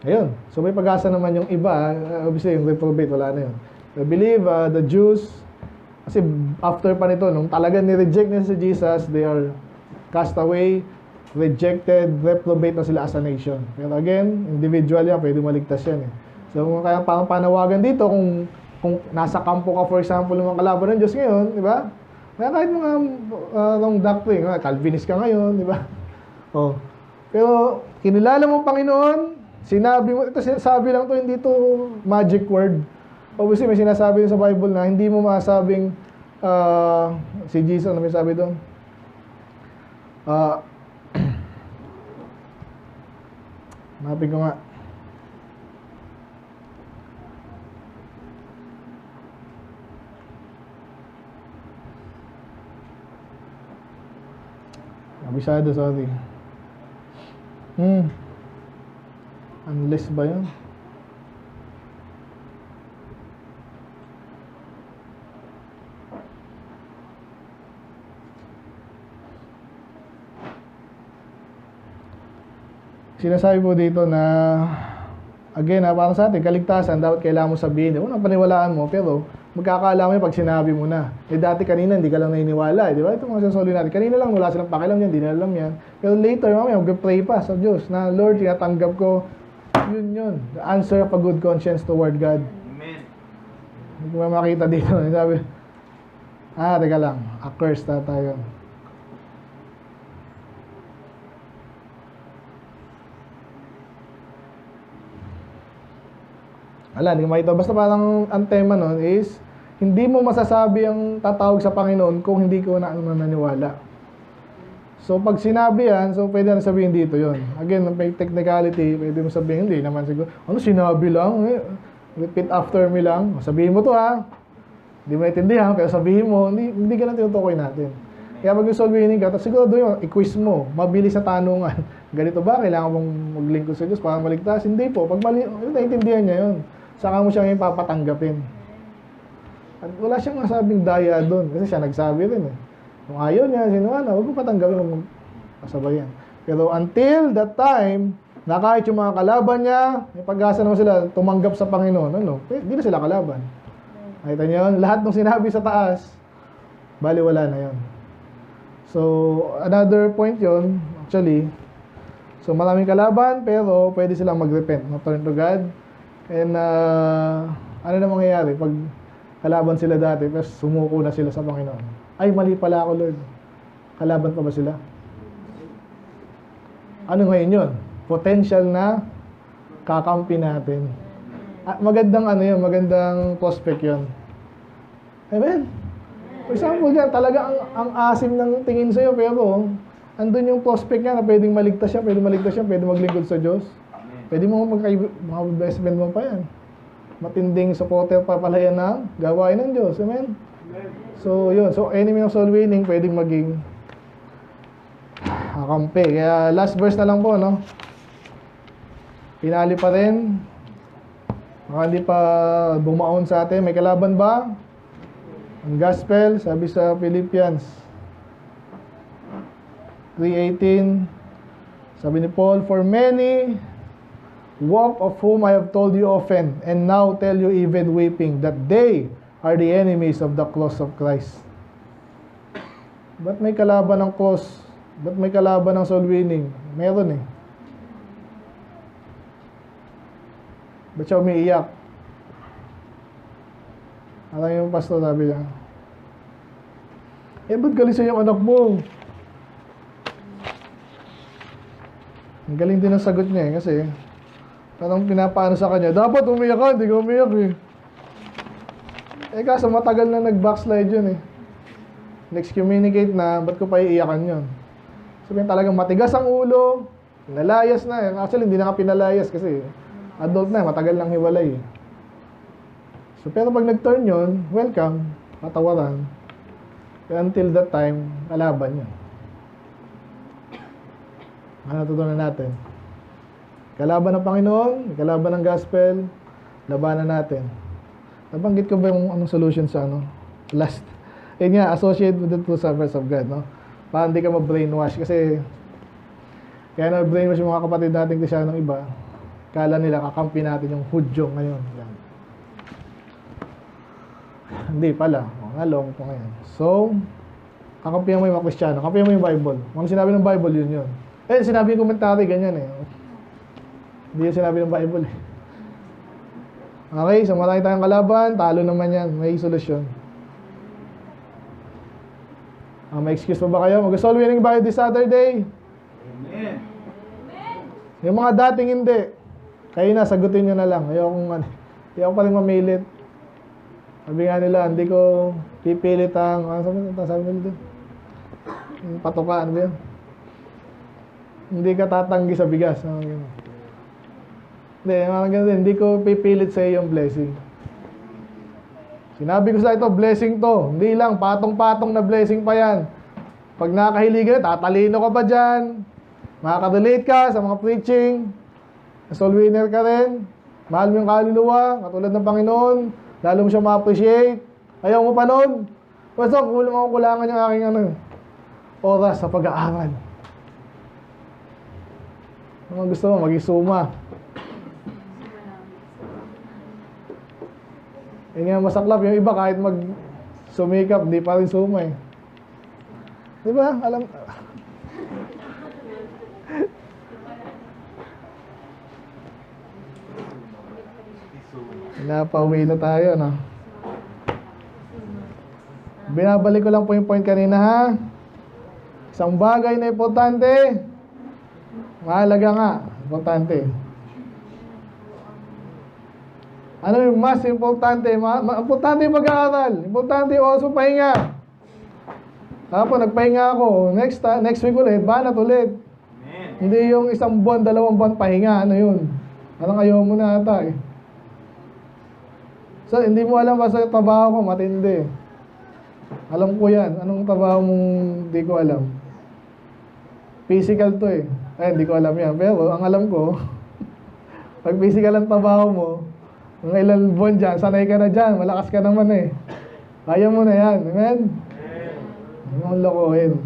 S2: Ayun. So may pag-asa naman yung iba. Obviously, yung reprobate, wala na yun. I believe the Jews, kasi after pa nito, nung talagang ni-reject nila si Jesus, they are cast away, rejected, reprobate na sila as a nation. Pero again, individual yan, pwede maligtas yan eh. So kaya parang panawagan dito, kung nasa kampo ka, for example, ng mga kalaban ng Diyos ngayon, di ba? Kaya kahit mga doctrine, Calvinist ka ngayon, di ba? Oh. Pero, kinilala mo Panginoon, sinabi mo, ito sabi lang to, hindi to magic word. Obviously, may sinasabi sa Bible na hindi mo masabing si Jesus, ano may sabi doon? Hanapin ko nga. Abisado, sorry. Unless ba yun? Sinasabi po dito na, again, para sa atin, kaligtasan, dapat kailangan mo sabihin. Unang paniwalaan mo, pero magkakala mo pag sinabi mo na. Dati kanina, hindi ka lang naniniwala. Di ba? Ito mga sasoli natin. Kanina lang, wala silang pakialam yan, hindi na alam yan. Pero later, mamaya, mag-pray pa sa Diyos na, Lord, tinatanggap ko. Yun. The answer of a good conscience toward God.
S3: Amen.
S2: Hindi ko makita dito. Sabi, teka lang. Accursed na tayo. Wala, hindi ko makita. Basta parang ang tema nun is, hindi mo masasabi ang tatawag sa Panginoon kung hindi ko na naniniwala. So, pag sinabi yan, so pwede na sabihin dito yon. Again, may technicality, pwede mo sabihin, hindi naman siguro, ano sinabi lang? Repeat after me lang. Sabihin mo to ha. Hindi mo naiintindihan, pero sabihin mo, hindi ka lang tinutukoy natin. Kaya pag solve winning ka, siguro doon i-quiz mo, mabilis na tanungan. Ganito ba? Kailangan mong maglingkod sa Diyos para maligtas? Hindi po. Pag naiintindihan niya yun, saka mo siya ngayon papatanggapin. At wala siyang masabing daya doon. Kasi siya nagsabi rin eh. Kung ayaw niya, huwag mo patanggapin kung pasabayan. Pero until that time, na kahit yung mga kalaban niya, may pag-asa naman sila tumanggap sa Panginoon. Hindi na sila kalaban. Nakita niyo yun? Lahat ng sinabi sa taas, baliwala na yun. So, another point yun, actually. So, maraming kalaban, pero pwede silang mag-repent, turn to God. And, ano na mangyayari pag kalaban sila dati, tapos sumuko na sila sa Panginoon? Ay, mali pala ako, Lord. Kalaban pa ba sila? Ano ngayon yun? Potential na kakampi natin. Magandang magandang prospect yun. Amen? For example yan, talaga ang asim ng tingin sa'yo, pero andun yung prospect niya na pwedeng maligtas siya, pwedeng maglingkod sa Diyos. Pwede mo mga best friend mo pa yan. Matinding supporter pa pala yan ng gawain ng Diyos. Amen? So, yun. So, enemy of soul winning, pwedeng maging kakampi. Kaya, last verse na lang po, no? Pinali pa rin. Baka hindi pa bumaon sa atin. May kalaban ba? Ang gospel, sabi sa Philippians 3:18, sabi ni Paul, for many walk of whom I have told you often, and now tell you even weeping, that they are the enemies of the cross of Christ. Ba't may kalaban ng cross? Ba't may kalaban ng soul winning? Meron eh. Ba't siya umiiyak? Alam yung pastor, sabi niya, ba't galisan yung anak mo? Ang galing din ang sagot niya kasi parang pinapaano sa kanya, dapat umiyak ka, hindi ka umiyak eh. Kaso matagal na nag-backslide yun eh. Next-communicate na, ba't ko pa iiyakan yun? Sabihin talagang matigas ang ulo, pinalayas na eh. Actually, hindi na ka pinalayas kasi adult na, matagal nang hiwalay eh. So, pero pag nag-turn yun, welcome, patawaran. Until that time, kalaban yun. Ano natutunan natin? Kalaban ng Panginoon, kalaban ng gospel, labanan natin. Nabanggit ko ba yung anong solution sa last? Yun nga, associate with the true servants of God, no? Para hindi ka ma-brainwash kasi kaya na-brainwash yung mga kapatid natin Kristiyanong iba. Kala nila kakampi natin yung Hudyo ngayon. Yan. Hindi pala. Ngalong po ngayon. So, kakampihan mo yung mga Kristiyano. Kakampihan mo yung Bible. Kung sinabi ng Bible, yun. Sinabi yung commentary, ganyan eh. Hindi yung sinabi ng Bible eh. Okay, so marami tayong kalaban. Talo naman yan. May solusyon. May excuse pa ba kayo? Mag-soul winning ba kayo this Saturday?
S3: Amen.
S2: Yung mga dating hindi, kayo na, sagutin nyo na lang. Ayoko pa rin mamilit. Sabi nga nila, hindi ko pipilit ang, sabi nila doon? Yung patuka, ano ba yun? Hindi ka tatanggi sa bigas. Hindi ko pipilit sa iyo yung blessing. Sinabi ko sa ito, blessing to. Hindi lang, patong-patong na blessing pa yan. Pag nakahiligan, tatalino ka pa dyan. Makaka-relate ka sa mga preaching. Soul winner ka rin. Mahal mo yung kaluluwa, katulad ng Panginoon. Lalo mo siya ma-appreciate. Ayaw mo pa nun. Basta kulangan yung aking oras sa pag-aaral. Ano gusto mo? Maging suma. Yun nga masaklap. Yung iba kahit mag sumikap, hindi pa rin suma eh. Di ba? Alam... Napauwi na tayo, no? Binabalik ko lang po yung point kanina, ha? Isang bagay na importante. Mahalaga nga. Importante. Ano yung mas importante? Importante yung mag-aaral. Importante yung also pahinga. Tapos nagpahinga ako. Next week ulit, banat ulit.
S3: Amen.
S2: Hindi yung 1 buwan, 2 buwan pahinga. Ano yun? Parang ayaw mo na ata eh. So, hindi mo alam basta yung trabaho ko, matindi. Alam ko yan. Anong trabaho mong hindi ko alam? Physical to eh. Ay, hindi ko alam yan. Pero, ang alam ko, pag physical ang trabaho mo, ng ilang buwan dyan, sanay ka na dyan, malakas ka naman eh. Kaya mo na yan. Amen? Ang lokohin.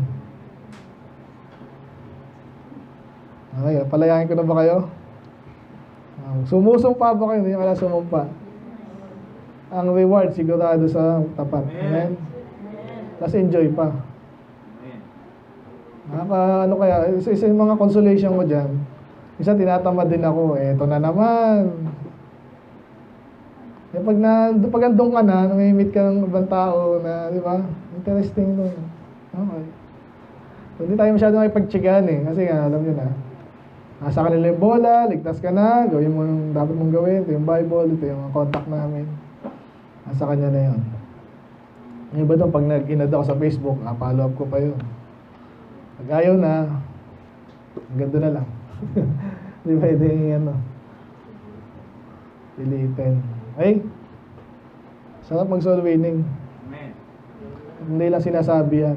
S2: Okay, palayain ko na ba kayo? Sumusumpa ba kayo? Hindi nyo kaya sumumpa. Ang reward sigurado sa tapat. Amen? Tapos enjoy pa. Ano kaya, isa yung mga consolation ko dyan. Isa tinatamad din ako, eto na naman. Pag andun ka na, nami-meet ka ng ibang tao na, di ba? Interesting nun. Okay. Hindi tayo masyado nakipagtsigahan eh. Kasi nga, alam nyo na. Nasa kanila yung bola, ligtas ka na, gawin mo yung dapat mong gawin. Ito yung Bible, ito yung contact namin. Nasa kanya na yun. Yung iba doon, pag nag-inad ako sa Facebook, follow up ko pa yun. Pag ayaw na, ang ganda na lang. Di ba ito yung ano? Pilitin. Ay, sarap mag-soul winning.
S3: Amen.
S2: Hindi lang sinasabi yan.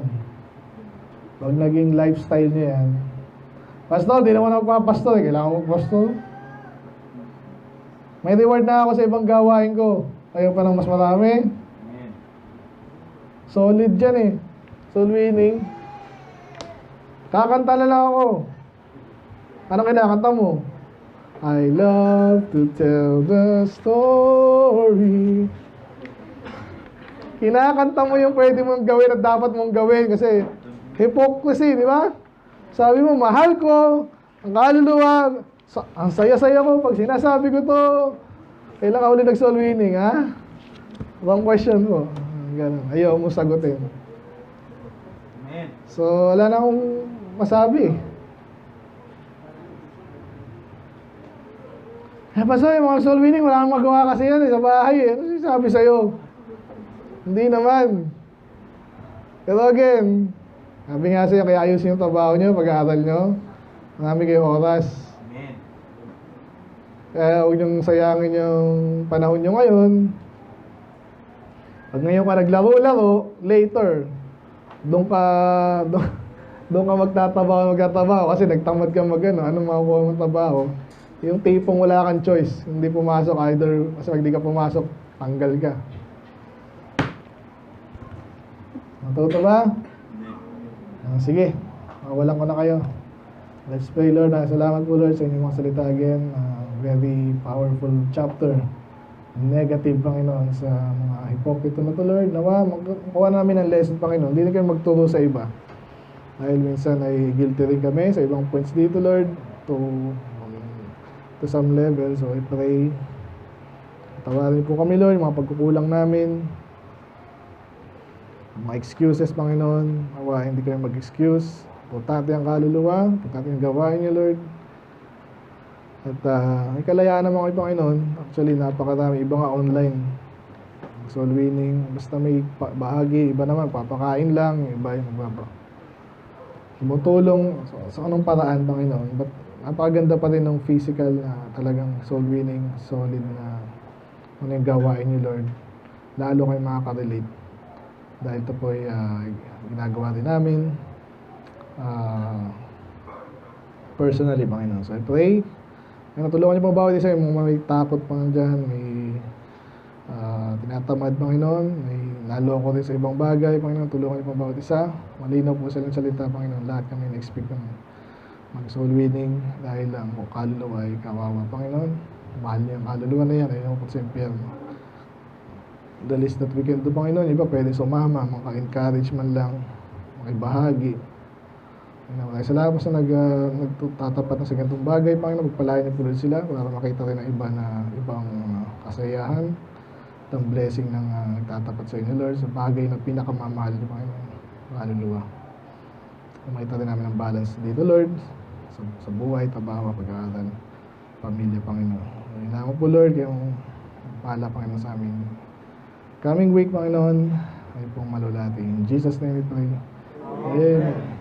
S2: Pag naging lifestyle nyo yan. Pastor, di naman ako magpapastor. Kailangan ko magpastor. May reward na ako sa ibang gawain ko. Ayaw pa ng mas marami.
S3: Amen.
S2: Solid dyan eh. Soul winning. Kakanta na lang ako. Anong kinakanta mo? I love to tell the story. Kinakanta mo yung pwede mong gawin at dapat mong gawin kasi hypocrisy, di ba? Sabi mo, mahal ko, ang kaluluwa, ang saya-saya ko pag sinasabi ko to. Kailan ka ulit nag-soul winning, ha? Wrong question mo. Ganun. Ayaw mo sagutin.
S3: Amen.
S2: So, wala na akong masabi. Pastor, yung mga soul winning, wala kang magawa kasi yan sa bahay eh. Ano sinasabi sa'yo? Hindi naman. Pero again, sabi nga sa'yo, kaya ayusin yung trabaho nyo, pag-aaral nyo. Marami kayong oras.
S3: Amen.
S2: Kaya huwag niyong sayangin yung panahon nyo ngayon. Pag ngayon ka naglaro-laro, later, doon ka magtatrabaho kasi nagtamad ka anong makukuha mong trabaho. Yung tipong wala kang choice, hindi pumasok either, kasi pag di ka pumasok, tanggal ka. Matuto ba? Sige, walang ko na kayo. Let's pray, Lord. Salamat po, Lord, sa inyong mga salita again. Very powerful chapter. Negative, Panginoon, sa mga hipokrito na to, Lord. Nawa, magkuha namin ng lesson, Panginoon. Hindi na kayo magturo sa iba. Dahil minsan ay guilty rin kami sa ibang points dito, Lord, to some level. So I pray, tawarin po kami, Lord, mga pagkukulang namin, mga excuses, Panginoon. Nawa, hindi kayo mag-excuse. Importante ang kaluluwa, importante ang gawain niyo, Lord. At may kalayaan naman kayo, Panginoon. Actually, napakarami. Iba nga online. Soul winning. Basta may bahagi. Iba naman, papakain lang. Iba yung tumutulong. So, anong paraan, Panginoon? But napakaganda pa rin ng physical na talagang soul winning, solid na ano yung gawain niyo, Lord. Lalo kayo makaka-relate. Dahil ito po ay ginagawa din namin. Personally, Panginoon. So, I pray. Tulungan niyo po bawat isa yung may takot pa dyan, may tinatamad, Panginoon, may naloko din sa ibang bagay, Panginoon. Tulungan niyo po bawat isa. Malinaw po sa ilang salita, Panginoon. Lahat kami na-expect ng mag-soul winning dahil lang kung kaluluwa ay kawawa. Panginoon, mahal niya ang kaluluwa na yan, ayaw ko sa impyerno. The least that we can do, Panginoon, iba pwede sumama, maka-encourage man lang, makibahagi. Maraming salamat sa nagtatapat na sa ganitong bagay, Panginoon, magpalain niyo po rin sila para makita rin ang iba na ibang kasayahan, ang blessing ng nagtatapat sa inyo, Lord, sa bagay na pinakamamahal niyo, Panginoon, kaluluwa. Makita rin namin ang balance dito, Lord, sa buhay, trabaho, pag-aaral, pamilya, Panginoon. Hinahan mo po, Lord, yung pala, Panginoon, sa amin. Coming week, Panginoon, ay pong malulati. In Jesus' name we pray. Amen.